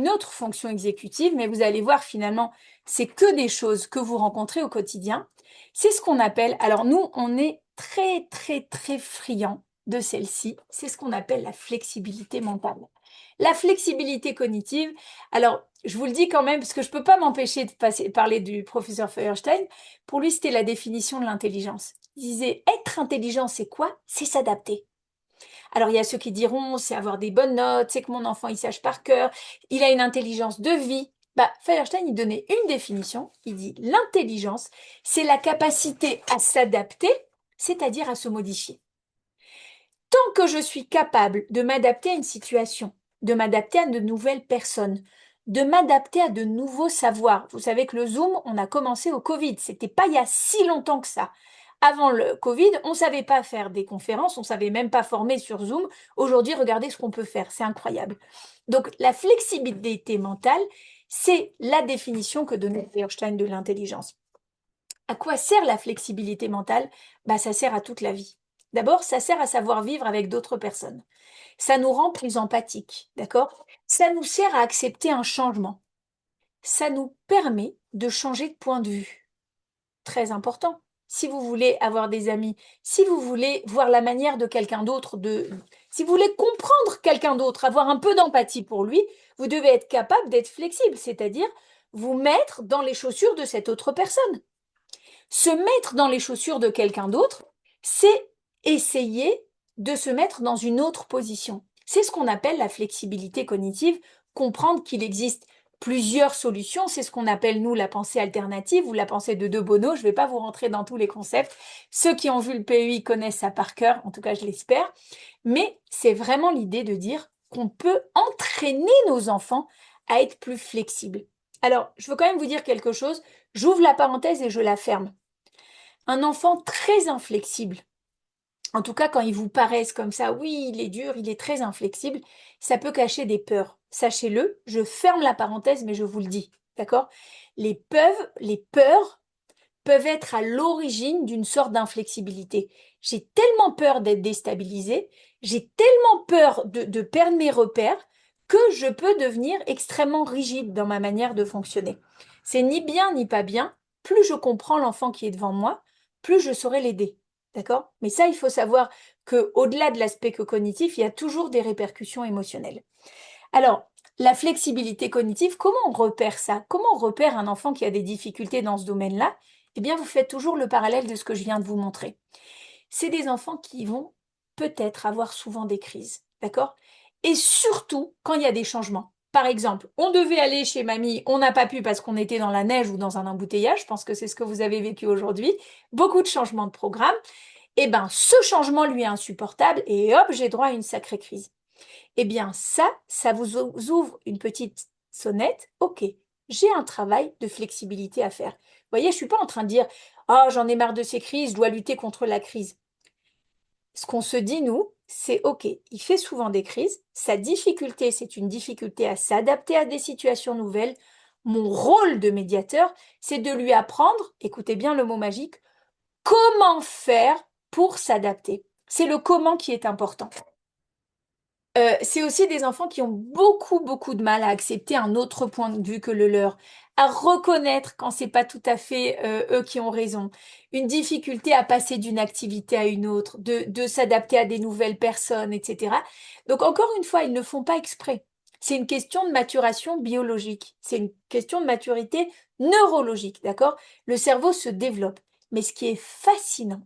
autre fonction exécutive, mais vous allez voir finalement, c'est que des choses que vous rencontrez au quotidien. C'est ce qu'on appelle, alors nous, on est très très très friand de celle-ci, c'est ce qu'on appelle la flexibilité mentale. La flexibilité cognitive, alors je vous le dis quand même, parce que je ne peux pas m'empêcher de parler du professeur Feuerstein, pour lui c'était la définition de l'intelligence. Il disait, être intelligent, c'est quoi? C'est s'adapter. Alors, il y a ceux qui diront, c'est avoir des bonnes notes, c'est que mon enfant, il sache par cœur, il a une intelligence de vie. Bah, Feuerstein, il donnait une définition. Il dit, l'intelligence, c'est la capacité à s'adapter, c'est-à-dire à se modifier. Tant que je suis capable de m'adapter à une situation, de m'adapter à de nouvelles personnes, de m'adapter à de nouveaux savoirs. Vous savez que le Zoom, on a commencé au Covid. C'était pas il y a si longtemps que ça. Avant le Covid, on ne savait pas faire des conférences, on ne savait même pas former sur Zoom. Aujourd'hui, regardez ce qu'on peut faire, c'est incroyable. Donc, la flexibilité mentale, c'est la définition que donnait Einstein de l'intelligence. À quoi sert la flexibilité mentale? Bah, ça sert à toute la vie. D'abord, ça sert à savoir vivre avec d'autres personnes. Ça nous rend plus empathiques, d'accord? Ça nous sert à accepter un changement. Ça nous permet de changer de point de vue. Très important. Si vous voulez avoir des amis, si vous voulez voir la manière de quelqu'un d'autre, si vous voulez comprendre quelqu'un d'autre, avoir un peu d'empathie pour lui, vous devez être capable d'être flexible, c'est-à-dire vous mettre dans les chaussures de cette autre personne. Se mettre dans les chaussures de quelqu'un d'autre, c'est essayer de se mettre dans une autre position. C'est ce qu'on appelle la flexibilité cognitive, comprendre qu'il existe plusieurs solutions. C'est ce qu'on appelle, nous, la pensée alternative ou la pensée de De Bono. Je ne vais pas vous rentrer dans tous les concepts. Ceux qui ont vu le PEI connaissent ça par cœur, en tout cas, je l'espère. Mais c'est vraiment l'idée de dire qu'on peut entraîner nos enfants à être plus flexibles. Alors, je veux quand même vous dire quelque chose. J'ouvre la parenthèse et je la ferme. Un enfant très inflexible, en tout cas quand il vous paraissent comme ça, oui, il est dur, il est très inflexible, ça peut cacher des peurs. Sachez-le, je ferme la parenthèse, mais je vous le dis, d'accord? Les peurs peuvent être à l'origine d'une sorte d'inflexibilité. J'ai tellement peur d'être déstabilisée, j'ai tellement peur de perdre mes repères que je peux devenir extrêmement rigide dans ma manière de fonctionner. C'est ni bien ni pas bien. Plus je comprends l'enfant qui est devant moi, plus je saurai l'aider. D'accord? Mais ça, il faut savoir que au-delà de l'aspect cognitif, il y a toujours des répercussions émotionnelles. Alors, la flexibilité cognitive, comment on repère ça? Comment on repère un enfant qui a des difficultés dans ce domaine-là? Eh bien, vous faites toujours le parallèle de ce que je viens de vous montrer. C'est des enfants qui vont peut-être avoir souvent des crises, d'accord? Et surtout quand il y a des changements. par exemple, on devait aller chez mamie, on n'a pas pu parce qu'on était dans la neige ou dans un embouteillage, je pense que c'est ce que vous avez vécu aujourd'hui, beaucoup de changements de programme, eh ben ce changement lui est insupportable et hop, j'ai droit à une sacrée crise. Eh bien ça vous ouvre une petite sonnette, ok, j'ai un travail de flexibilité à faire. Vous voyez, je suis pas en train de dire, oh j'en ai marre de ces crises, je dois lutter contre la crise. Ce qu'on se dit, nous, c'est OK, il fait souvent des crises. Sa difficulté, c'est une difficulté à s'adapter à des situations nouvelles. Mon rôle de médiateur, c'est de lui apprendre, écoutez bien le mot magique, comment faire pour s'adapter. C'est le comment qui est important. C'est aussi des enfants qui ont beaucoup, beaucoup de mal à accepter un autre point de vue que le leur, à reconnaître quand c'est pas tout à fait eux qui ont raison, une difficulté à passer d'une activité à une autre, de s'adapter à des nouvelles personnes, etc. Donc encore une fois, ils ne font pas exprès. C'est une question de maturation biologique, c'est une question de maturité neurologique, d'accord? Le cerveau se développe. Mais ce qui est fascinant,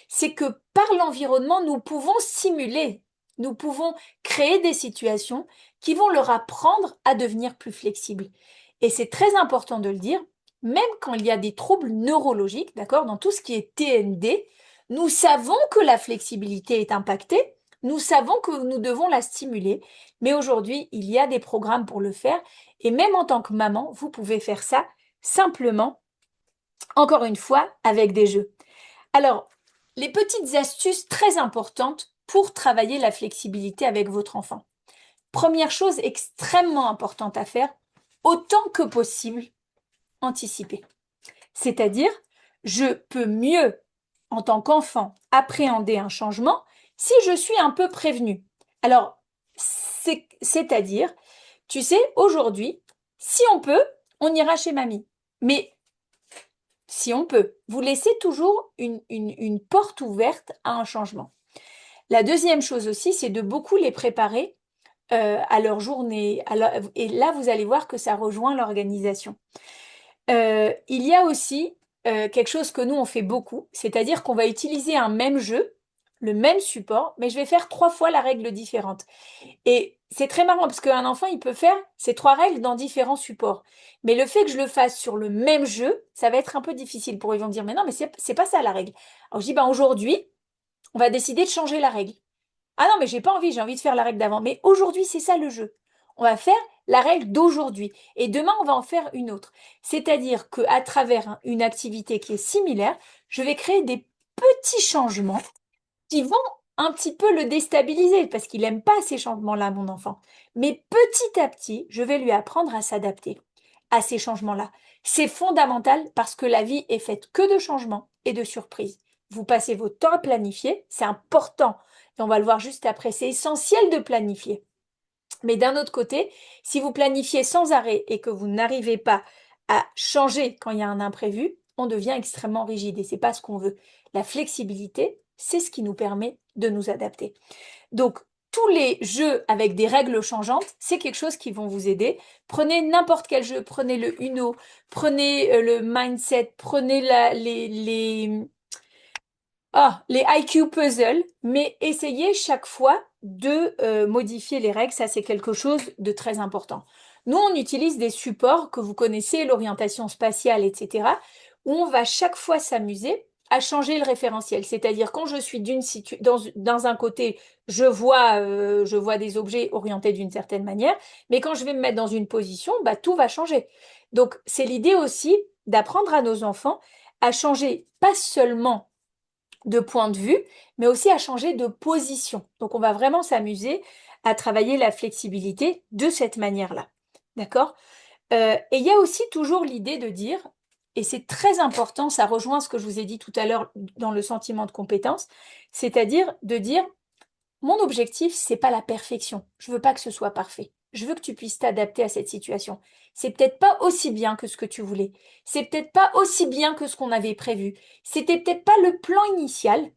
c'est que par l'environnement, nous pouvons simuler, nous pouvons créer des situations qui vont leur apprendre à devenir plus flexibles. Et c'est très important de le dire, même quand il y a des troubles neurologiques, d'accord, dans tout ce qui est TND, nous savons que la flexibilité est impactée, nous savons que nous devons la stimuler, mais aujourd'hui, il y a des programmes pour le faire, et même en tant que maman, vous pouvez faire ça simplement, encore une fois, avec des jeux. Alors, les petites astuces très importantes pour travailler la flexibilité avec votre enfant. Première chose extrêmement importante à faire, autant que possible, anticiper. C'est-à-dire, je peux mieux, en tant qu'enfant, appréhender un changement si je suis un peu prévenu. Alors, c'est-à-dire, tu sais, aujourd'hui, si on peut, on ira chez mamie. Mais si on peut, vous laissez toujours une porte ouverte à un changement. La deuxième chose aussi, c'est de beaucoup les préparer à leur journée. Et là, vous allez voir que ça rejoint l'organisation. Il y a aussi quelque chose que nous, on fait beaucoup, c'est-à-dire qu'on va utiliser un même jeu, le même support, mais je vais faire 3 fois la règle différente. Et c'est très marrant parce qu'un enfant, il peut faire ces 3 règles dans différents supports. Mais le fait que je le fasse sur le même jeu, ça va être un peu difficile pour eux. Ils vont me dire, mais non, mais c'est pas ça la règle. Alors je dis, ben aujourd'hui, on va décider de changer la règle. Ah non, mais j'ai pas envie, j'ai envie de faire la règle d'avant. Mais aujourd'hui, c'est ça le jeu. On va faire la règle d'aujourd'hui. Et demain, on va en faire une autre. C'est-à-dire qu'à travers une activité qui est similaire, je vais créer des petits changements qui vont un petit peu le déstabiliser parce qu'il n'aime pas ces changements-là, mon enfant. Mais petit à petit, je vais lui apprendre à s'adapter à ces changements-là. C'est fondamental parce que la vie est faite que de changements et de surprises. Vous passez votre temps à planifier, c'est important. Et on va le voir juste après, c'est essentiel de planifier. Mais d'un autre côté, si vous planifiez sans arrêt et que vous n'arrivez pas à changer quand il y a un imprévu, on devient extrêmement rigide et c'est pas ce qu'on veut. La flexibilité, c'est ce qui nous permet de nous adapter. Donc, tous les jeux avec des règles changeantes, c'est quelque chose qui vont vous aider. Prenez n'importe quel jeu, prenez le Uno, prenez le mindset, prenez les IQ puzzle, mais essayez chaque fois de modifier les règles. Ça, c'est quelque chose de très important. Nous, on utilise des supports que vous connaissez, l'orientation spatiale, etc., où on va chaque fois s'amuser à changer le référentiel. C'est-à-dire quand je suis dans un côté, je vois des objets orientés d'une certaine manière, mais quand je vais me mettre dans une position, bah, tout va changer. Donc, c'est l'idée aussi d'apprendre à nos enfants à changer pas seulement de point de vue, mais aussi à changer de position. Donc on va vraiment s'amuser à travailler la flexibilité de cette manière-là. D'accord? Et il y a aussi toujours l'idée de dire, et c'est très important, ça rejoint ce que je vous ai dit tout à l'heure dans le sentiment de compétence, c'est-à-dire de dire, mon objectif, c'est pas la perfection. Je veux pas que ce soit parfait. Je veux que tu puisses t'adapter à cette situation. C'est peut-être pas aussi bien que ce que tu voulais. C'est peut-être pas aussi bien que ce qu'on avait prévu. C'était peut-être pas le plan initial,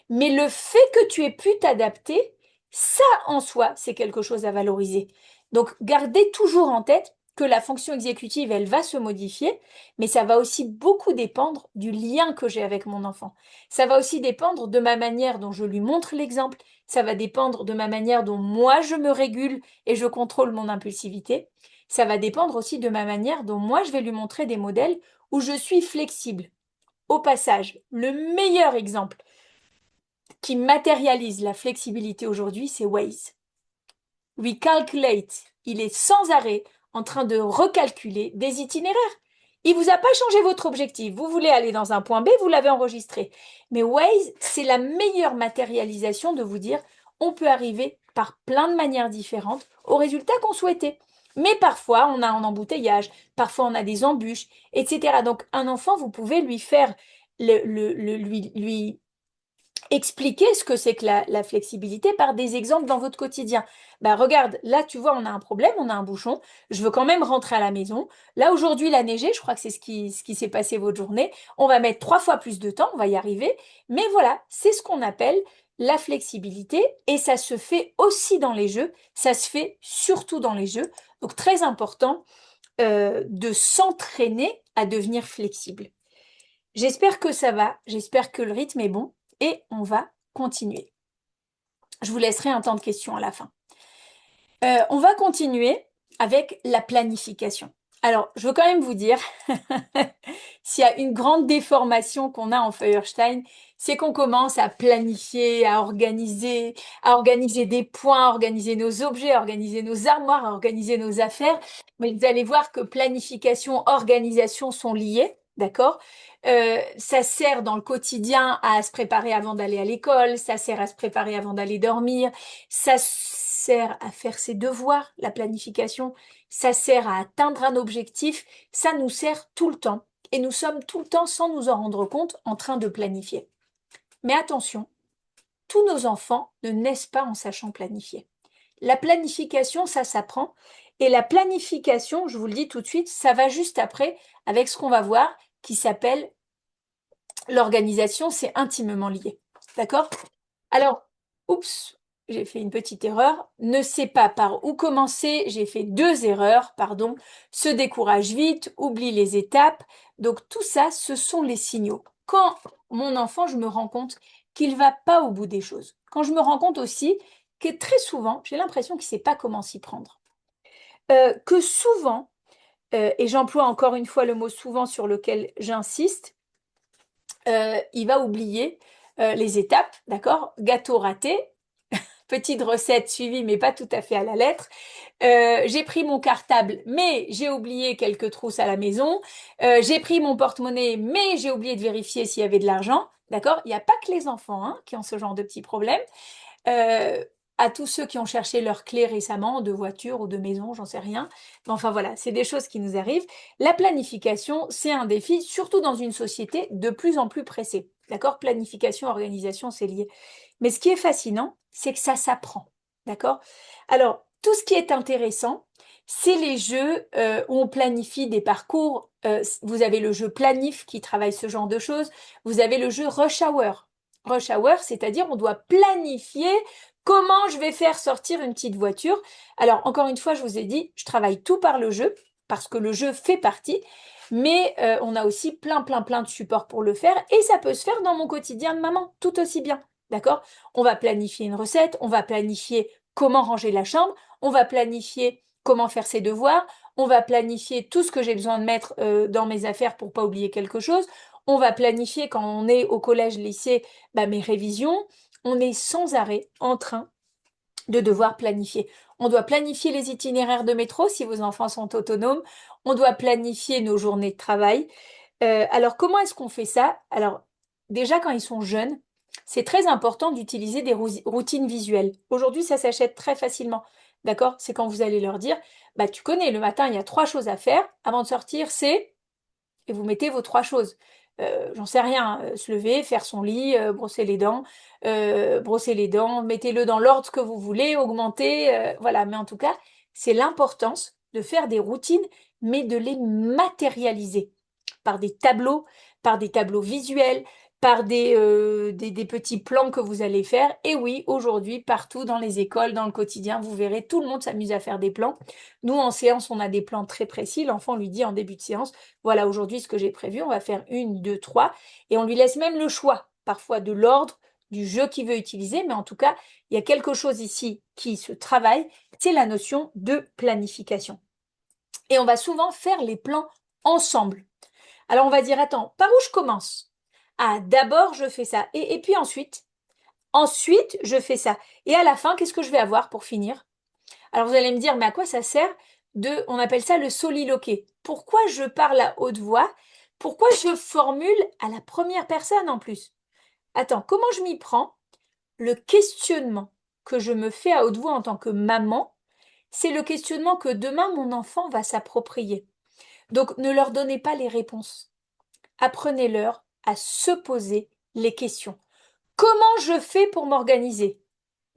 mais le fait que tu aies pu t'adapter, ça en soi, c'est quelque chose à valoriser. Donc, gardez toujours en tête, que la fonction exécutive, elle va se modifier, mais ça va aussi beaucoup dépendre du lien que j'ai avec mon enfant. Ça va aussi dépendre de ma manière dont je lui montre l'exemple, ça va dépendre de ma manière dont moi je me régule et je contrôle mon impulsivité. Ça va dépendre aussi de ma manière dont moi je vais lui montrer des modèles où je suis flexible. Au passage, le meilleur exemple qui matérialise la flexibilité aujourd'hui, c'est Waze. Recalculate. Il est sans arrêt en train de recalculer des itinéraires. Il vous a pas changé votre objectif. Vous voulez aller dans un point B, vous l'avez enregistré. Mais Waze, c'est la meilleure matérialisation de vous dire on peut arriver par plein de manières différentes au résultat qu'on souhaitait. Mais parfois, on a un embouteillage, parfois on a des embûches, etc. Donc, un enfant, vous pouvez lui faire, lui expliquer ce que c'est que la flexibilité par des exemples dans votre quotidien. Bah regarde, là tu vois, on a un problème, on a un bouchon, je veux quand même rentrer à la maison. Là aujourd'hui, il a neigé, je crois que c'est ce qui s'est passé votre journée. On va mettre 3 fois plus de temps, on va y arriver. Mais voilà, c'est ce qu'on appelle la flexibilité et ça se fait aussi dans les jeux, ça se fait surtout dans les jeux. Donc très important de s'entraîner à devenir flexible. J'espère que ça va, j'espère que le rythme est bon et on va continuer. Je vous laisserai un temps de questions à la fin. On va continuer avec la planification. Alors, je veux quand même vous dire, s'il y a une grande déformation qu'on a en Feuerstein, c'est qu'on commence à planifier, à organiser des points, à organiser nos objets, à organiser nos armoires, à organiser nos affaires. Mais vous allez voir que planification, organisation sont liées, d'accord? Ça sert dans le quotidien à se préparer avant d'aller à l'école, ça sert à se préparer avant d'aller dormir, ça sert à faire ses devoirs, la planification, ça sert à atteindre un objectif, ça nous sert tout le temps. Et nous sommes tout le temps, sans nous en rendre compte, en train de planifier. Mais attention, tous nos enfants ne naissent pas en sachant planifier. La planification, ça s'apprend. Et la planification, je vous le dis tout de suite, ça va juste après avec ce qu'on va voir qui s'appelle l'organisation, c'est intimement lié. D'accord? Alors, oups, j'ai fait une petite erreur. Ne sait pas par où commencer. J'ai fait 2 erreurs, pardon. Se décourage vite, oublie les étapes. Donc tout ça, ce sont les signaux. Quand mon enfant, je me rends compte qu'il va pas au bout des choses. Quand je me rends compte aussi que très souvent, j'ai l'impression qu'il sait pas comment s'y prendre. Que souvent, et j'emploie encore une fois le mot souvent sur lequel j'insiste, il va oublier les étapes, d'accord? Gâteau raté, petite recette suivie mais pas tout à fait à la lettre. J'ai pris mon cartable mais j'ai oublié quelques trousses à la maison. J'ai pris mon porte-monnaie mais j'ai oublié de vérifier s'il y avait de l'argent. D'accord? Il n'y a pas que les enfants hein, qui ont ce genre de petits problèmes. Euh, à tous ceux qui ont cherché leur clé récemment, de voiture ou de maison, j'en sais rien. Mais enfin voilà, c'est des choses qui nous arrivent. La planification, c'est un défi, surtout dans une société de plus en plus pressée. D'accord? Planification, organisation, c'est lié. Mais ce qui est fascinant, c'est que ça s'apprend. D'accord? Alors, tout ce qui est intéressant, c'est les jeux où on planifie des parcours. Vous avez le jeu Planif qui travaille ce genre de choses. Vous avez le jeu Rush Hour. Rush Hour, c'est-à-dire on doit planifier comment je vais faire sortir une petite voiture. Alors, encore une fois, je vous ai dit, je travaille tout par le jeu, parce que le jeu fait partie, mais on a aussi plein de supports pour le faire, et ça peut se faire dans mon quotidien de maman, tout aussi bien. D'accord? On va planifier une recette, on va planifier comment ranger la chambre, on va planifier comment faire ses devoirs, on va planifier tout ce que j'ai besoin de mettre dans mes affaires pour pas oublier quelque chose, on va planifier quand on est au collège, lycée, bah, mes révisions, on est sans arrêt en train de devoir planifier. On doit planifier les itinéraires de métro si vos enfants sont autonomes, on doit planifier nos journées de travail. Alors comment est-ce qu'on fait ça? Alors déjà quand ils sont jeunes, c'est très important d'utiliser des routines visuelles. Aujourd'hui, ça s'achète très facilement. D'accord? C'est quand vous allez leur dire, bah tu connais, le matin, il y a 3 choses à faire. Avant de sortir, c'est et vous mettez vos 3 choses. J'en sais rien, se lever, faire son lit, brosser les dents, mettez-le dans l'ordre que vous voulez, augmenter, voilà. Mais en tout cas, c'est l'importance de faire des routines, mais de les matérialiser par des tableaux visuels, par des petits plans que vous allez faire. Et oui, aujourd'hui, partout dans les écoles, dans le quotidien, vous verrez, tout le monde s'amuse à faire des plans. Nous, en séance, on a des plans très précis. L'enfant lui dit en début de séance, voilà, aujourd'hui, ce que j'ai prévu, on va faire une, deux, trois. Et on lui laisse même le choix, parfois de l'ordre du jeu qu'il veut utiliser. Mais en tout cas, il y a quelque chose ici qui se travaille, c'est la notion de planification. Et on va souvent faire les plans ensemble. Alors on va dire, attends, par où je commence? Ah, d'abord je fais ça. Et puis ensuite je fais ça. Et à la fin, qu'est-ce que je vais avoir pour finir? Alors vous allez me dire, mais à quoi ça sert on appelle ça le soliloquer. Pourquoi je parle à haute voix? Pourquoi je formule à la première personne en plus? Attends, comment je m'y prends? Le questionnement que je me fais à haute voix en tant que maman, c'est le questionnement que demain mon enfant va s'approprier. Donc ne leur donnez pas les réponses. Apprenez-leur à se poser les questions. Comment je fais pour m'organiser?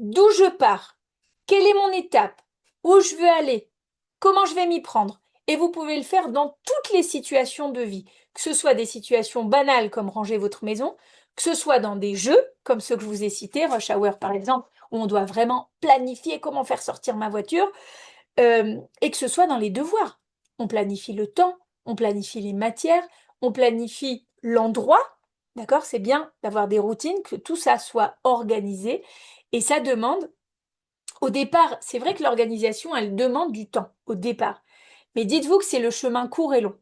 D'où je pars? Quelle est mon étape? Où je veux aller? Comment je vais m'y prendre? Et vous pouvez le faire dans toutes les situations de vie, que ce soit des situations banales comme ranger votre maison, que ce soit dans des jeux comme ceux que je vous ai cités, Rush Hour par exemple, où on doit vraiment planifier comment faire sortir ma voiture, et que ce soit dans les devoirs. On planifie le temps, on planifie les matières, on planifie l'endroit. D'accord? C'est bien d'avoir des routines, que tout ça soit organisé. Et ça demande, au départ, c'est vrai que l'organisation, elle demande du temps au départ. Mais dites-vous que c'est le chemin court et long.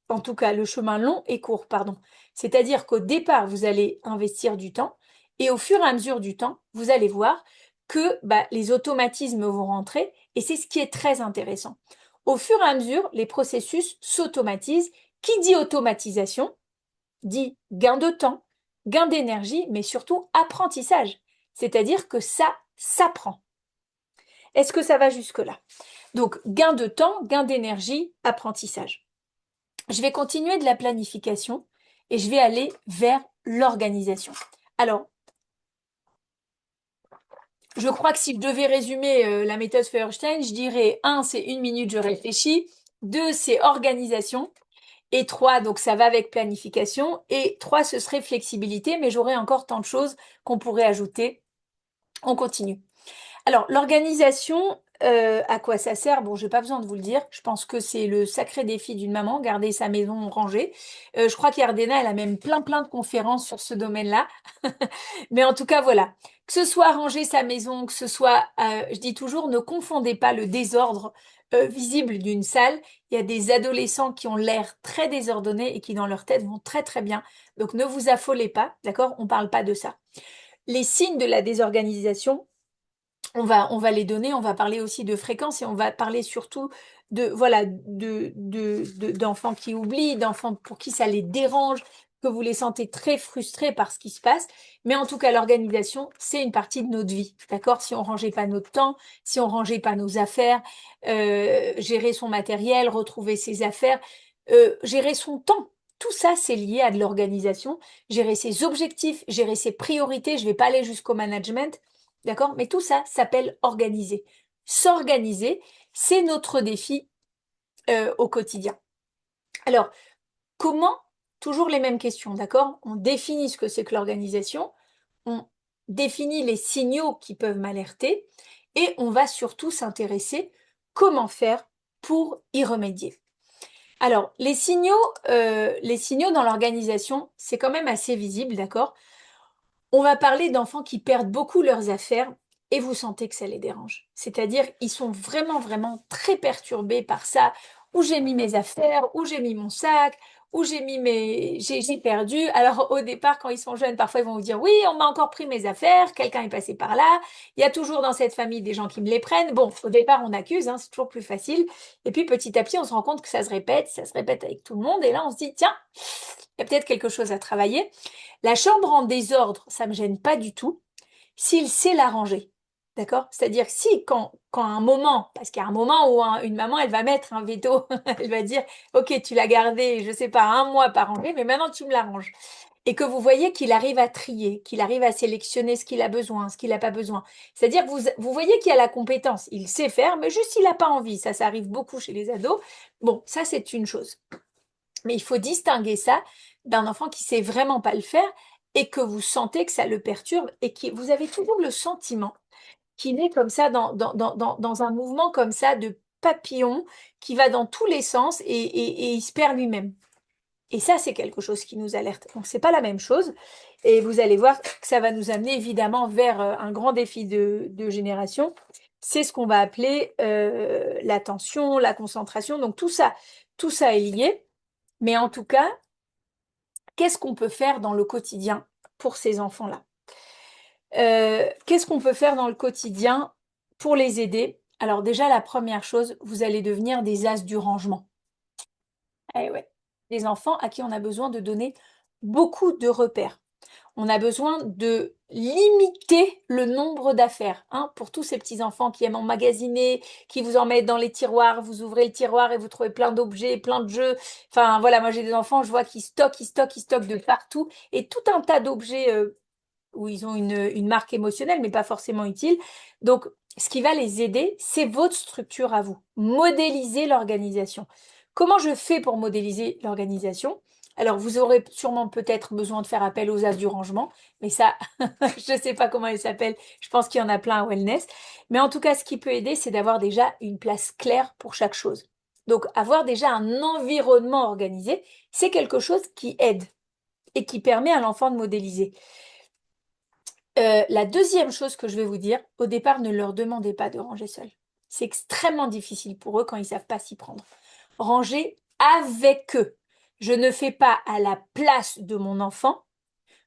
En tout cas, le chemin long et court, pardon. C'est-à-dire qu'au départ, vous allez investir du temps et au fur et à mesure du temps, vous allez voir que les automatismes vont rentrer et c'est ce qui est très intéressant. Au fur et à mesure, les processus s'automatisent. Qui dit automatisation dit gain de temps, gain d'énergie, mais surtout apprentissage. C'est-à-dire que ça s'apprend. Est-ce que ça va jusque-là? Donc, gain de temps, gain d'énergie, apprentissage. Je vais continuer de la planification et je vais aller vers l'organisation. Alors, je crois que si je devais résumer la méthode Feuerstein, je dirais 1, c'est 1 minute, je réfléchis. 2, c'est organisation. Et 3, donc ça va avec planification. Et 3, ce serait flexibilité, mais j'aurais encore tant de choses qu'on pourrait ajouter. On continue. Alors, l'organisation, à quoi ça sert? Bon, j'ai pas besoin de vous le dire. Je pense que c'est le sacré défi d'une maman, garder sa maison rangée. Je crois qu'Yardena, elle a même plein de conférences sur ce domaine-là. Mais en tout cas, voilà. Que ce soit ranger sa maison, que ce soit, je dis toujours, ne confondez pas le désordre visible d'une salle. Il y a des adolescents qui ont l'air très désordonnés et qui, dans leur tête, vont très bien. Donc, ne vous affolez pas, d'accord? On parle pas de ça. Les signes de la désorganisation, on va les donner, on va parler aussi de fréquence et on va parler surtout de voilà d'enfants qui oublient, d'enfants pour qui ça les dérange, que vous les sentez très frustrés par ce qui se passe. Mais en tout cas, l'organisation, c'est une partie de notre vie, d'accord? Si on rangeait pas notre temps, si on rangeait pas nos affaires, gérer son matériel, retrouver ses affaires, gérer son temps. Tout ça, c'est lié à de l'organisation. Gérer ses objectifs, gérer ses priorités. Je vais pas aller jusqu'au management. D'accord? Mais tout ça s'appelle organiser. S'organiser, c'est notre défi au quotidien. Alors, comment? Toujours les mêmes questions, d'accord? On définit ce que c'est que l'organisation, on définit les signaux qui peuvent m'alerter et on va surtout s'intéresser comment faire pour y remédier. Alors, les signaux dans l'organisation, c'est quand même assez visible, d'accord? On va parler d'enfants qui perdent beaucoup leurs affaires et vous sentez que ça les dérange. C'est-à-dire, ils sont vraiment très perturbés par ça. Où j'ai mis mes affaires, où j'ai mis mon sac, où j'ai perdu. Alors, au départ, quand ils sont jeunes, parfois ils vont vous dire, oui, on m'a encore pris mes affaires, quelqu'un est passé par là. Il y a toujours dans cette famille des gens qui me les prennent. Bon, au départ, on accuse, hein, c'est toujours plus facile. Et puis, petit à petit, on se rend compte que ça se répète avec tout le monde. Et là, on se dit, tiens, il y a peut-être quelque chose à travailler. La chambre en désordre, ça me gêne pas du tout s'il sait la ranger. D'accord? C'est-à-dire si quand à un moment, parce qu'il y a un moment où une maman, elle va mettre un veto, elle va dire, OK, tu l'as gardé, je sais pas, 1 mois pas rangé, mais maintenant tu me la ranges. Et que vous voyez qu'il arrive à trier, qu'il arrive à sélectionner ce qu'il a besoin, ce qu'il n'a pas besoin. C'est-à-dire que vous voyez qu'il a la compétence, il sait faire, mais juste il n'a pas envie. Ça arrive beaucoup chez les ados. Bon, ça c'est une chose. Mais il faut distinguer ça d'un enfant qui sait vraiment pas le faire et que vous sentez que ça le perturbe et que vous avez toujours le sentiment qu'il est comme ça dans un mouvement comme ça de papillon qui va dans tous les sens et il se perd lui-même. Et ça, c'est quelque chose qui nous alerte. Donc, c'est pas la même chose. Et vous allez voir que ça va nous amener évidemment vers un grand défi de génération. C'est ce qu'on va appeler l'attention, la concentration. Donc, tout ça est lié. Mais en tout cas, qu'est-ce qu'on peut faire dans le quotidien pour ces enfants-là? Qu'est-ce qu'on peut faire dans le quotidien pour les aider? Alors déjà, la première chose, vous allez devenir des as du rangement. Eh ouais. Des enfants à qui on a besoin de donner beaucoup de repères. On a besoin de limiter le nombre d'affaires. Hein, pour tous ces petits enfants qui aiment emmagasiner, qui vous en mettent dans les tiroirs, vous ouvrez le tiroir et vous trouvez plein d'objets, plein de jeux. Enfin voilà, moi j'ai des enfants, je vois qu'ils stockent, ils stockent de partout et tout un tas d'objets où ils ont une marque émotionnelle, mais pas forcément utile. Donc, ce qui va les aider, c'est votre structure à vous. Modéliser l'organisation. Comment je fais pour modéliser l'organisation? Alors, vous aurez sûrement peut-être besoin de faire appel aux as du rangement, mais ça, je ne sais pas comment elle s'appelle. Je pense qu'il y en a plein à Wellness. Mais en tout cas, ce qui peut aider, c'est d'avoir déjà une place claire pour chaque chose. Donc, avoir déjà un environnement organisé, c'est quelque chose qui aide et qui permet à l'enfant de modéliser. La deuxième chose que je vais vous dire, au départ, ne leur demandez pas de ranger seul. C'est extrêmement difficile pour eux quand ils ne savent pas s'y prendre. Rangez avec eux. Je ne fais pas à la place de mon enfant,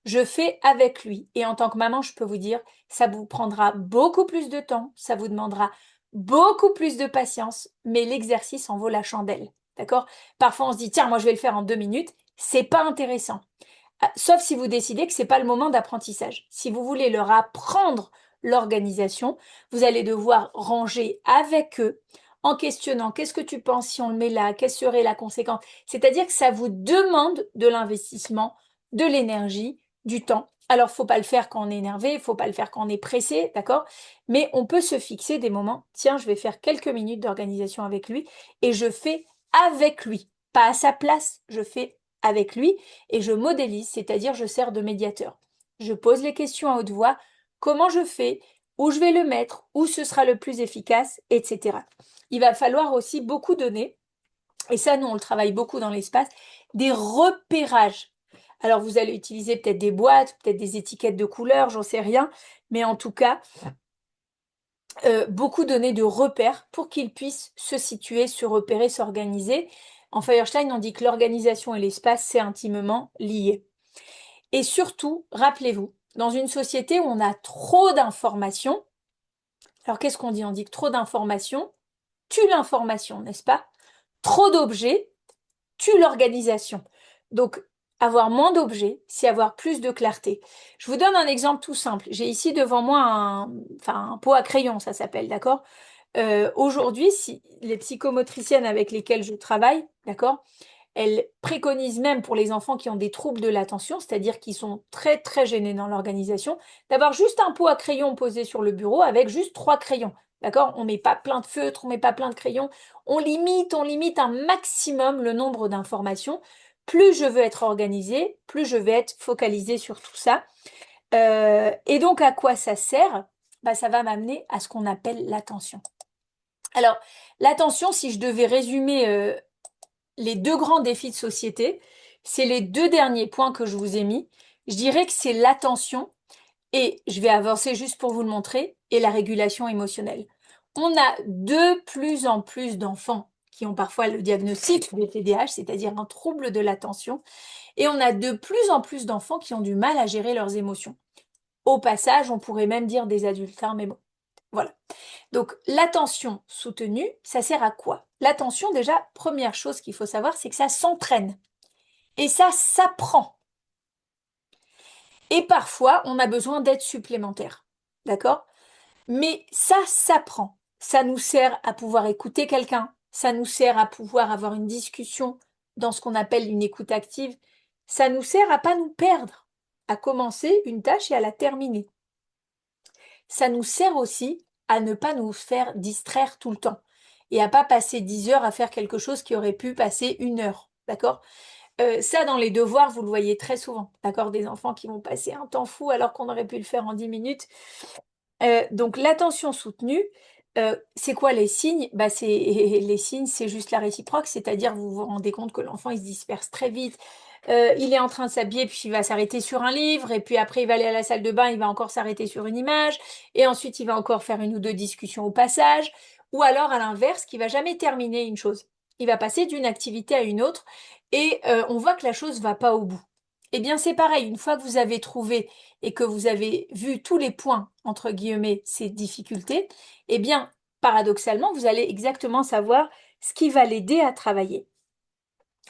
je fais avec lui. Et en tant que maman, je peux vous dire, ça vous prendra beaucoup plus de temps, ça vous demandera beaucoup plus de patience, mais l'exercice en vaut la chandelle. D'accord? Parfois, on se dit, tiens, moi, je vais le faire en 2 minutes. C'est pas intéressant. Sauf si vous décidez que ce n'est pas le moment d'apprentissage. Si vous voulez leur apprendre l'organisation, vous allez devoir ranger avec eux en questionnant qu'est-ce que tu penses si on le met là, quelle serait la conséquence. C'est-à-dire que ça vous demande de l'investissement, de l'énergie, du temps. Alors, faut pas le faire quand on est énervé, il faut pas le faire quand on est pressé, d'accord? Mais on peut se fixer des moments. Tiens, je vais faire quelques minutes d'organisation avec lui et je fais avec lui, pas à sa place, je fais avec lui et je modélise, c'est-à-dire je sers de médiateur. Je pose les questions à haute voix, comment je fais, où je vais le mettre, où ce sera le plus efficace, etc. Il va falloir aussi beaucoup donner, et ça nous on le travaille beaucoup dans l'espace, des repérages. Alors vous allez utiliser peut-être des boîtes, peut-être des étiquettes de couleurs, j'en sais rien, mais en tout cas, beaucoup donner de repères pour qu'ils puissent se situer, se repérer, s'organiser. En Feuerstein, on dit que l'organisation et l'espace, c'est intimement lié. Et surtout, rappelez-vous, dans une société où on a trop d'informations, alors qu'est-ce qu'on dit? On dit que trop d'informations tue l'information, n'est-ce pas? Trop d'objets tue l'organisation. Donc, avoir moins d'objets, c'est avoir plus de clarté. Je vous donne un exemple tout simple. J'ai ici devant moi un pot à crayon, ça s'appelle, d'accord? Aujourd'hui, si les psychomotriciennes avec lesquelles je travaille, d'accord, elle préconise même pour les enfants qui ont des troubles de l'attention, c'est-à-dire qui sont très très gênés dans l'organisation, d'avoir juste un pot à crayon posé sur le bureau avec juste 3 crayons. D'accord? On ne met pas plein de feutres, on ne met pas plein de crayons. On limite un maximum le nombre d'informations. Plus je veux être organisée, plus je vais être focalisée sur tout ça. Et donc, à quoi ça sert? Bah, ça va m'amener à ce qu'on appelle l'attention. Alors, l'attention, si je devais résumer les deux grands défis de société, c'est les deux derniers points que je vous ai mis. Je dirais que c'est l'attention, et je vais avancer juste pour vous le montrer, et la régulation émotionnelle. On a de plus en plus d'enfants qui ont parfois le diagnostic de TDAH, c'est-à-dire un trouble de l'attention, et on a de plus en plus d'enfants qui ont du mal à gérer leurs émotions. Au passage, on pourrait même dire des adultes, hein, mais bon, voilà. Donc l'attention soutenue, ça sert à quoi? L'attention, déjà, première chose qu'il faut savoir, c'est que ça s'entraîne. Et ça s'apprend. Et parfois, on a besoin d'aide supplémentaire. D'accord? Mais ça s'apprend. Ça nous sert à pouvoir écouter quelqu'un. Ça nous sert à pouvoir avoir une discussion dans ce qu'on appelle une écoute active. Ça nous sert à pas nous perdre, à commencer une tâche et à la terminer. Ça nous sert aussi à ne pas nous faire distraire tout le temps et à pas passer 10 heures à faire quelque chose qui aurait pu passer 1 heure. D'accord? Ça, dans les devoirs, vous le voyez très souvent, d'accord? Des enfants qui vont passer un temps fou alors qu'on aurait pu le faire en 10 minutes. Donc l'attention soutenue, c'est quoi les signes? Bah, les signes, c'est juste la réciproque, c'est-à-dire vous vous rendez compte que l'enfant il se disperse très vite. Il est en train de s'habiller, puis il va s'arrêter sur un livre, et puis après il va aller à la salle de bain, il va encore s'arrêter sur une image, et ensuite il va encore faire une ou deux discussions au passage, ou alors à l'inverse, qui va jamais terminer une chose. Il va passer d'une activité à une autre, et on voit que la chose va pas au bout. Eh bien c'est pareil, une fois que vous avez trouvé et que vous avez vu tous les points, entre guillemets, ces difficultés, eh bien, paradoxalement, vous allez exactement savoir ce qui va l'aider à travailler.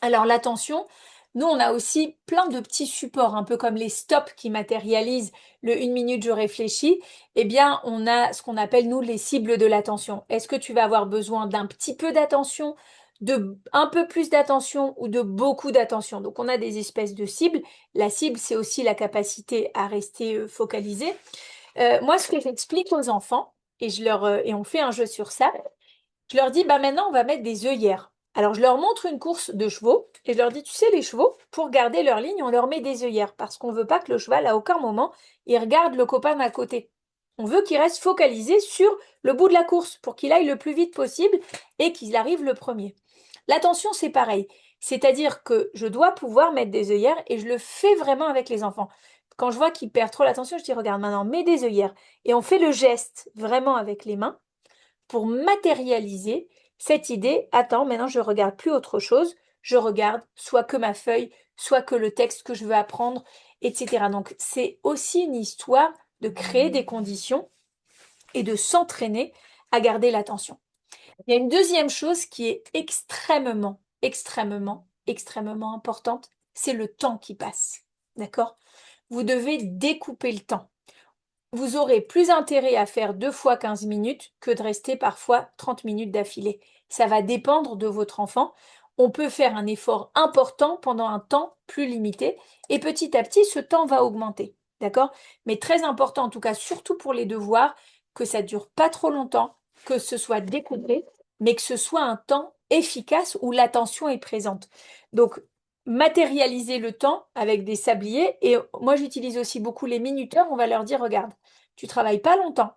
Alors, l'attention, nous, on a aussi plein de petits supports, un peu comme les stops qui matérialisent le 1 minute, je réfléchis. Eh bien, on a ce qu'on appelle, nous, les cibles de l'attention. Est-ce que tu vas avoir besoin d'un petit peu d'attention, de un peu plus d'attention ou de beaucoup d'attention? Donc, on a des espèces de cibles. La cible, c'est aussi la capacité à rester focalisé. Moi, ce que j'explique aux enfants, et on fait un jeu sur ça, je leur dis, bah maintenant, on va mettre des œillères. Alors, je leur montre une course de chevaux et je leur dis, tu sais, les chevaux, pour garder leur ligne, on leur met des œillères parce qu'on ne veut pas que le cheval, à aucun moment, il regarde le copain d'à côté. On veut qu'il reste focalisé sur le bout de la course pour qu'il aille le plus vite possible et qu'il arrive le premier. L'attention, c'est pareil. C'est-à-dire que je dois pouvoir mettre des œillères et je le fais vraiment avec les enfants. Quand je vois qu'ils perdent trop l'attention, je dis, regarde, maintenant, mets des œillères. Et on fait le geste vraiment avec les mains pour matérialiser cette idée. Attends, maintenant je regarde plus autre chose, je regarde soit que ma feuille, soit que le texte que je veux apprendre, etc. Donc c'est aussi une histoire de créer des conditions et de s'entraîner à garder l'attention. Il y a une deuxième chose qui est extrêmement, extrêmement, extrêmement importante, c'est le temps qui passe. D'accord? Vous devez découper le temps. Vous aurez plus intérêt à faire 2 fois 15 minutes que de rester parfois 30 minutes d'affilée. Ça va dépendre de votre enfant. On peut faire un effort important pendant un temps plus limité et petit à petit, ce temps va augmenter. D'accord? Mais très important, en tout cas, surtout pour les devoirs, que ça dure pas trop longtemps, que ce soit découpé, mais que ce soit un temps efficace où l'attention est présente. Donc, matérialiser le temps avec des sabliers. Et moi, j'utilise aussi beaucoup les minuteurs. On va leur dire, regarde, tu travailles pas longtemps,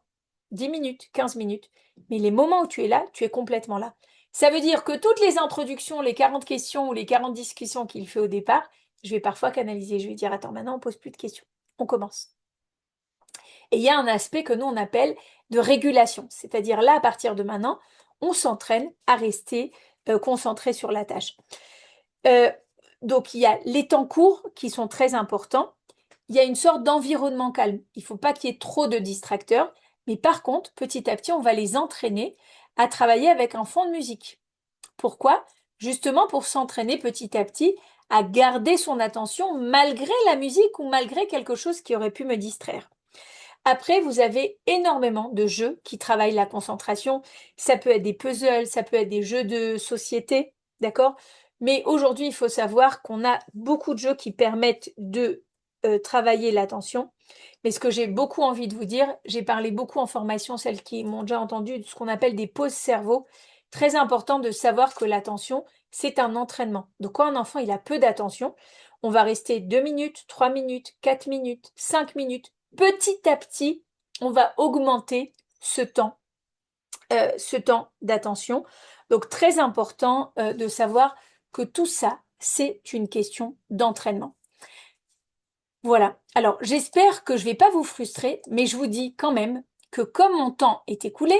10 minutes, 15 minutes, mais les moments où tu es là, tu es complètement là. Ça veut dire que toutes les introductions, les 40 questions ou les 40 discussions qu'il fait au départ, je vais parfois canaliser. Je vais dire, attends, maintenant, on pose plus de questions. On commence. Et il y a un aspect que nous, on appelle de régulation. C'est-à-dire là, à partir de maintenant, on s'entraîne à rester concentré sur la tâche. Euh, donc, il y a les temps courts qui sont très importants. Il y a une sorte d'environnement calme. Il ne faut pas qu'il y ait trop de distracteurs. Mais par contre, petit à petit, on va les entraîner à travailler avec un fond de musique. Pourquoi? Justement pour s'entraîner petit à petit à garder son attention malgré la musique ou malgré quelque chose qui aurait pu me distraire. Après, vous avez énormément de jeux qui travaillent la concentration. Ça peut être des puzzles, ça peut être des jeux de société, d'accord? Mais aujourd'hui, il faut savoir qu'on a beaucoup de jeux qui permettent de travailler l'attention. Mais ce que j'ai beaucoup envie de vous dire, j'ai parlé beaucoup en formation, celles qui m'ont déjà entendu, de ce qu'on appelle des pauses cerveau. Très important de savoir que l'attention, c'est un entraînement. Donc quand un enfant il a peu d'attention, on va rester 2 minutes, 3 minutes, 4 minutes, 5 minutes. Petit à petit, on va augmenter ce temps d'attention. Donc très important de savoir que tout ça, c'est une question d'entraînement. Voilà. Alors, j'espère que je ne vais pas vous frustrer, mais je vous dis quand même que comme mon temps est écoulé,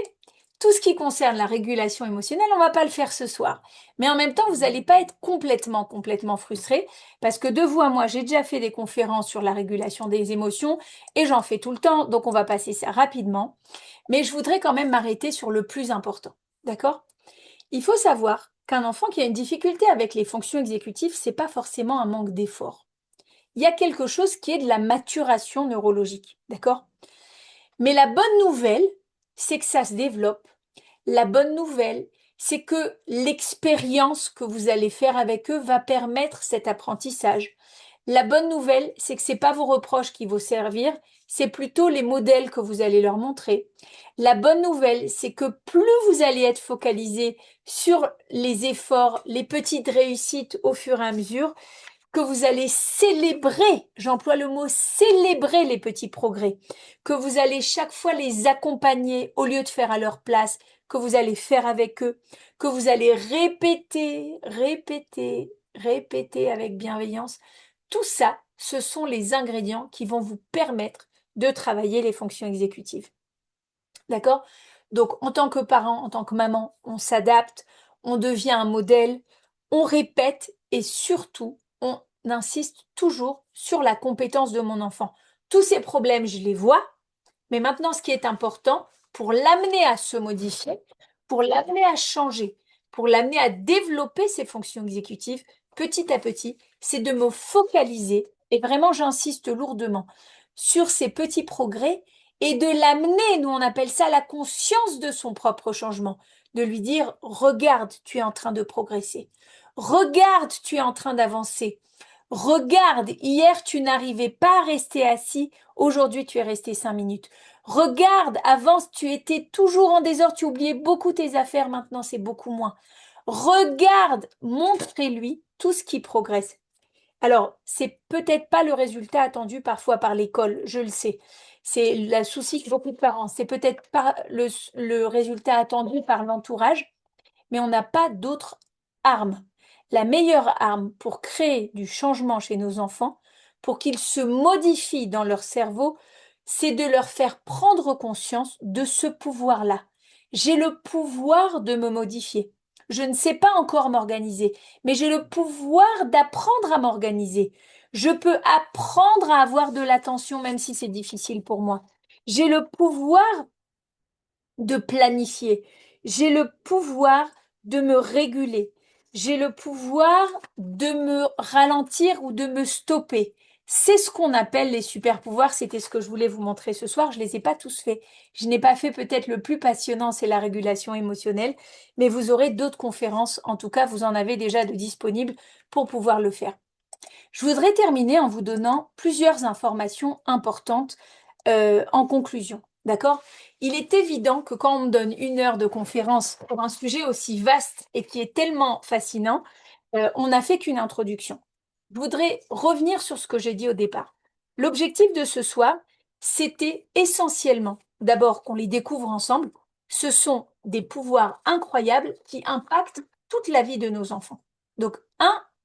tout ce qui concerne la régulation émotionnelle, on ne va pas le faire ce soir. Mais en même temps, vous n'allez pas être complètement frustré parce que de vous à moi, j'ai déjà fait des conférences sur la régulation des émotions et j'en fais tout le temps, donc on va passer ça rapidement. Mais je voudrais quand même m'arrêter sur le plus important. D'accord? Il faut savoir qu'un enfant qui a une difficulté avec les fonctions exécutives, c'est pas forcément un manque d'effort. Il y a quelque chose qui est de la maturation neurologique, d'accord? Mais la bonne nouvelle, c'est que ça se développe. La bonne nouvelle, c'est que l'expérience que vous allez faire avec eux va permettre cet apprentissage. La bonne nouvelle, c'est que c'est pas vos reproches qui vont servir, c'est plutôt les modèles que vous allez leur montrer. La bonne nouvelle, c'est que plus vous allez être focalisé sur les efforts, les petites réussites au fur et à mesure, que vous allez célébrer, j'emploie le mot célébrer les petits progrès, que vous allez chaque fois les accompagner au lieu de faire à leur place, que vous allez faire avec eux, que vous allez répéter, répéter, répéter avec bienveillance. Tout ça, ce sont les ingrédients qui vont vous permettre de travailler les fonctions exécutives. D'accord? Donc, en tant que parent, en tant que maman, on s'adapte, on devient un modèle, on répète et surtout, on insiste toujours sur la compétence de mon enfant. Tous ces problèmes, je les vois, mais maintenant, ce qui est important pour l'amener à se modifier, pour l'amener à changer, pour l'amener à développer ses fonctions exécutives petit à petit, c'est de me focaliser, et vraiment j'insiste lourdement, sur ces petits progrès et de l'amener, nous on appelle ça la conscience de son propre changement, de lui dire, regarde, tu es en train de progresser, regarde, tu es en train d'avancer, regarde, hier tu n'arrivais pas à rester assis, aujourd'hui tu es resté 5 minutes. Regarde, avant tu étais toujours en désordre, tu oubliais beaucoup tes affaires, maintenant c'est beaucoup moins. Regarde, montrez-lui tout ce qui progresse. Alors, c'est peut-être pas le résultat attendu parfois par l'école, je le sais. C'est le souci de beaucoup de parents. C'est peut-être pas le résultat attendu par l'entourage, mais on n'a pas d'autre arme. La meilleure arme pour créer du changement chez nos enfants, pour qu'ils se modifient dans leur cerveau, c'est de leur faire prendre conscience de ce pouvoir-là. J'ai le pouvoir de me modifier. Je ne sais pas encore m'organiser, mais j'ai le pouvoir d'apprendre à m'organiser. Je peux apprendre à avoir de l'attention même si c'est difficile pour moi. J'ai le pouvoir de planifier. J'ai le pouvoir de me réguler. J'ai le pouvoir de me ralentir ou de me stopper. C'est ce qu'on appelle les super pouvoirs. C'était ce que je voulais vous montrer ce soir. Je les ai pas tous faits. Je n'ai pas fait peut-être le plus passionnant, c'est la régulation émotionnelle, mais vous aurez d'autres conférences. En tout cas, vous en avez déjà de disponibles pour pouvoir le faire. Je voudrais terminer en vous donnant plusieurs informations importantes en conclusion. D'accord? Il est évident que quand on me donne 1 heure de conférence pour un sujet aussi vaste et qui est tellement fascinant, on n'a fait qu'une introduction. Je voudrais revenir sur ce que j'ai dit au départ. L'objectif de ce soir, c'était essentiellement, d'abord qu'on les découvre ensemble. Ce sont des pouvoirs incroyables qui impactent toute la vie de nos enfants. Donc,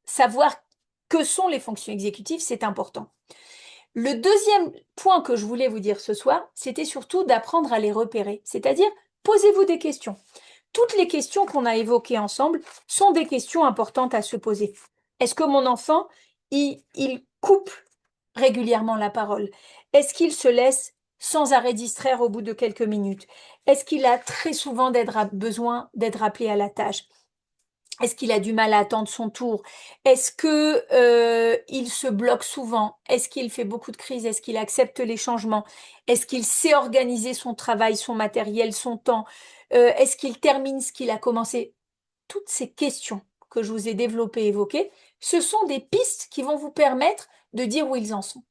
savoir que sont les fonctions exécutives, c'est important. Le deuxième point que je voulais vous dire ce soir, c'était surtout d'apprendre à les repérer, c'est-à-dire posez-vous des questions. Toutes les questions qu'on a évoquées ensemble sont des questions importantes à se poser. Est-ce que mon enfant, il coupe régulièrement la parole? Est-ce qu'il se laisse sans arrêt distraire au bout de quelques minutes? Est-ce qu'il a très souvent besoin d'être appelé à la tâche? Est-ce qu'il a du mal à attendre son tour? Est-ce que il se bloque souvent? Est-ce qu'il fait beaucoup de crises? Est-ce qu'il accepte les changements? Est-ce qu'il sait organiser son travail, son matériel, son temps? Est-ce qu'il termine ce qu'il a commencé? Toutes ces questions que je vous ai développées, évoquées, ce sont des pistes qui vont vous permettre de dire où ils en sont.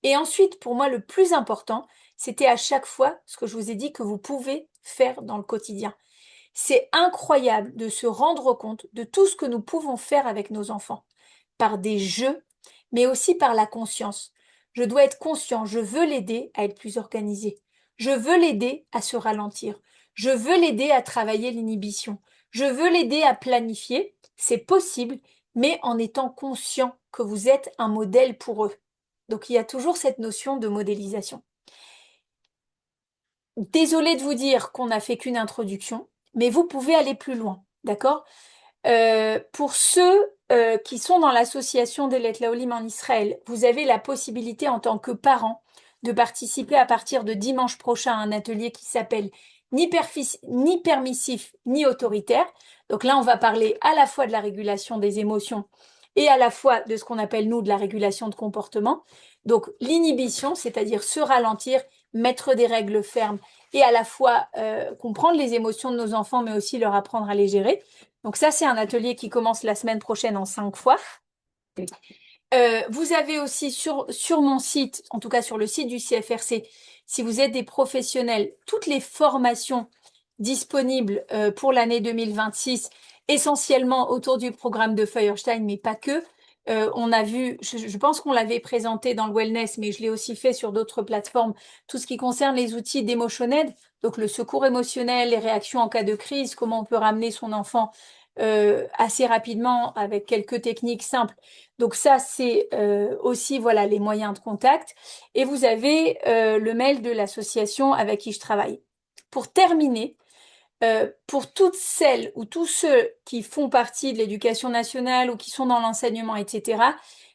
Et ensuite, pour moi, le plus important, c'était à chaque fois ce que je vous ai dit que vous pouvez faire dans le quotidien. C'est incroyable de se rendre compte de tout ce que nous pouvons faire avec nos enfants, par des jeux, mais aussi par la conscience. Je dois être conscient, je veux l'aider à être plus organisé. Je veux l'aider à se ralentir. Je veux l'aider à travailler l'inhibition. Je veux l'aider à planifier. C'est possible, mais en étant conscient que vous êtes un modèle pour eux. Donc il y a toujours cette notion de modélisation. Désolée de vous dire qu'on n'a fait qu'une introduction, mais vous pouvez aller plus loin, d'accord? Pour ceux qui sont dans l'association d'Elet Laolim en Israël, vous avez la possibilité en tant que parent de participer à partir de dimanche prochain à un atelier qui s'appelle ni permissif ni autoritaire. Donc là, on va parler à la fois de la régulation des émotions et à la fois de ce qu'on appelle, nous, de la régulation de comportement. Donc l'inhibition, c'est-à-dire se ralentir, mettre des règles fermes et à la fois comprendre les émotions de nos enfants, mais aussi leur apprendre à les gérer. Donc ça, c'est un atelier qui commence la semaine prochaine en 5 fois. Vous avez aussi sur mon site, en tout cas sur le site du CFRC, si vous êtes des professionnels, toutes les formations disponibles pour l'année 2026, essentiellement autour du programme de Feuerstein, mais pas que. On a vu, je pense qu'on l'avait présenté dans le wellness, mais je l'ai aussi fait sur d'autres plateformes, tout ce qui concerne les outils d'EmotionAid, donc le secours émotionnel, les réactions en cas de crise, comment on peut ramener son enfant assez rapidement avec quelques techniques simples. Donc ça, c'est aussi voilà les moyens de contact. Et vous avez le mail de l'association avec qui je travaille. Pour terminer, pour toutes celles ou tous ceux qui font partie de l'éducation nationale ou qui sont dans l'enseignement, etc.,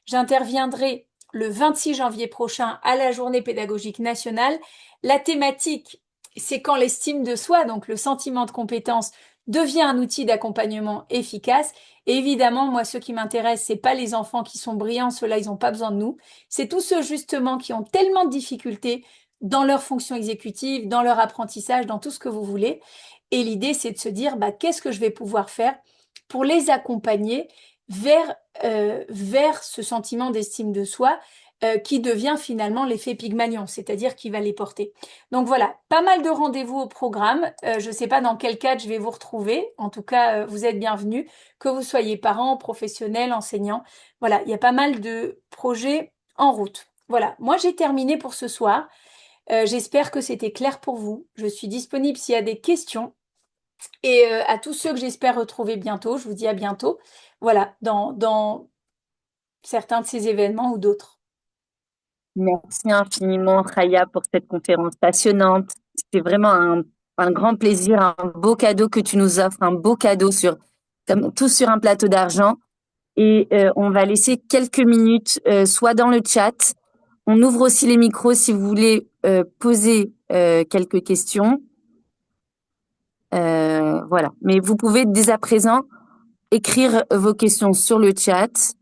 j'interviendrai le 26 janvier prochain à la journée pédagogique nationale. La thématique, c'est quand l'estime de soi, donc le sentiment de compétence, devient un outil d'accompagnement efficace. Et évidemment, moi, ce qui m'intéresse, c'est pas les enfants qui sont brillants, ceux-là, ils n'ont pas besoin de nous. C'est tous ceux justement qui ont tellement de difficultés dans leur fonction exécutive, dans leur apprentissage, dans tout ce que vous voulez. Et l'idée, c'est de se dire, bah, qu'est-ce que je vais pouvoir faire pour les accompagner vers ce sentiment d'estime de soi qui devient finalement l'effet Pygmalion, c'est-à-dire qui va les porter. Donc voilà, pas mal de rendez-vous au programme. Je ne sais pas dans quel cadre je vais vous retrouver. En tout cas, vous êtes bienvenus, que vous soyez parents, professionnels, enseignants. Voilà, il y a pas mal de projets en route. Voilà, moi j'ai terminé pour ce soir. J'espère que c'était clair pour vous. Je suis disponible s'il y a des questions. Et à tous ceux que j'espère retrouver bientôt, je vous dis à bientôt. Voilà, dans certains de ces événements ou d'autres. Merci infiniment, Raya, pour cette conférence passionnante. C'était vraiment un grand plaisir, un beau cadeau que tu nous offres, un beau cadeau comme tout sur un plateau d'argent. Et on va laisser quelques minutes, soit dans le chat. On ouvre aussi les micros si vous voulez poser quelques questions. Voilà. Mais vous pouvez dès à présent écrire vos questions sur le chat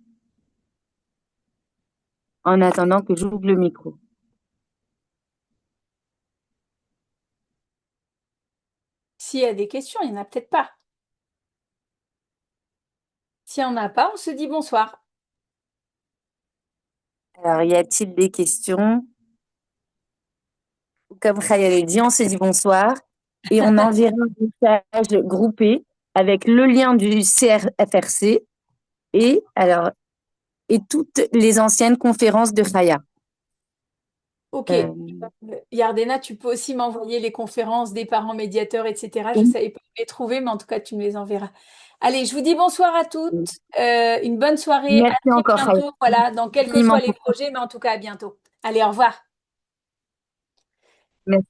en attendant que j'ouvre le micro. S'il y a des questions, il n'y en a peut-être pas. S'il n'y en a pas, on se dit bonsoir. Alors, y a-t-il des questions? Comme Khaya l'a dit, on se dit bonsoir et on enverra un message groupé avec le lien du CFRC et alors et toutes les anciennes conférences de Khaya. Ok. Euh, Yardena, tu peux aussi m'envoyer les conférences des parents médiateurs, etc. Je ne oui, savais pas où les trouver, mais en tout cas, tu me les enverras. Allez, je vous dis bonsoir à toutes. Une bonne soirée. À merci très encore Khaya. bientôt. Voilà, dans quels que Infiniment soient les projets, mais en tout cas, à bientôt. Allez, au revoir. merci.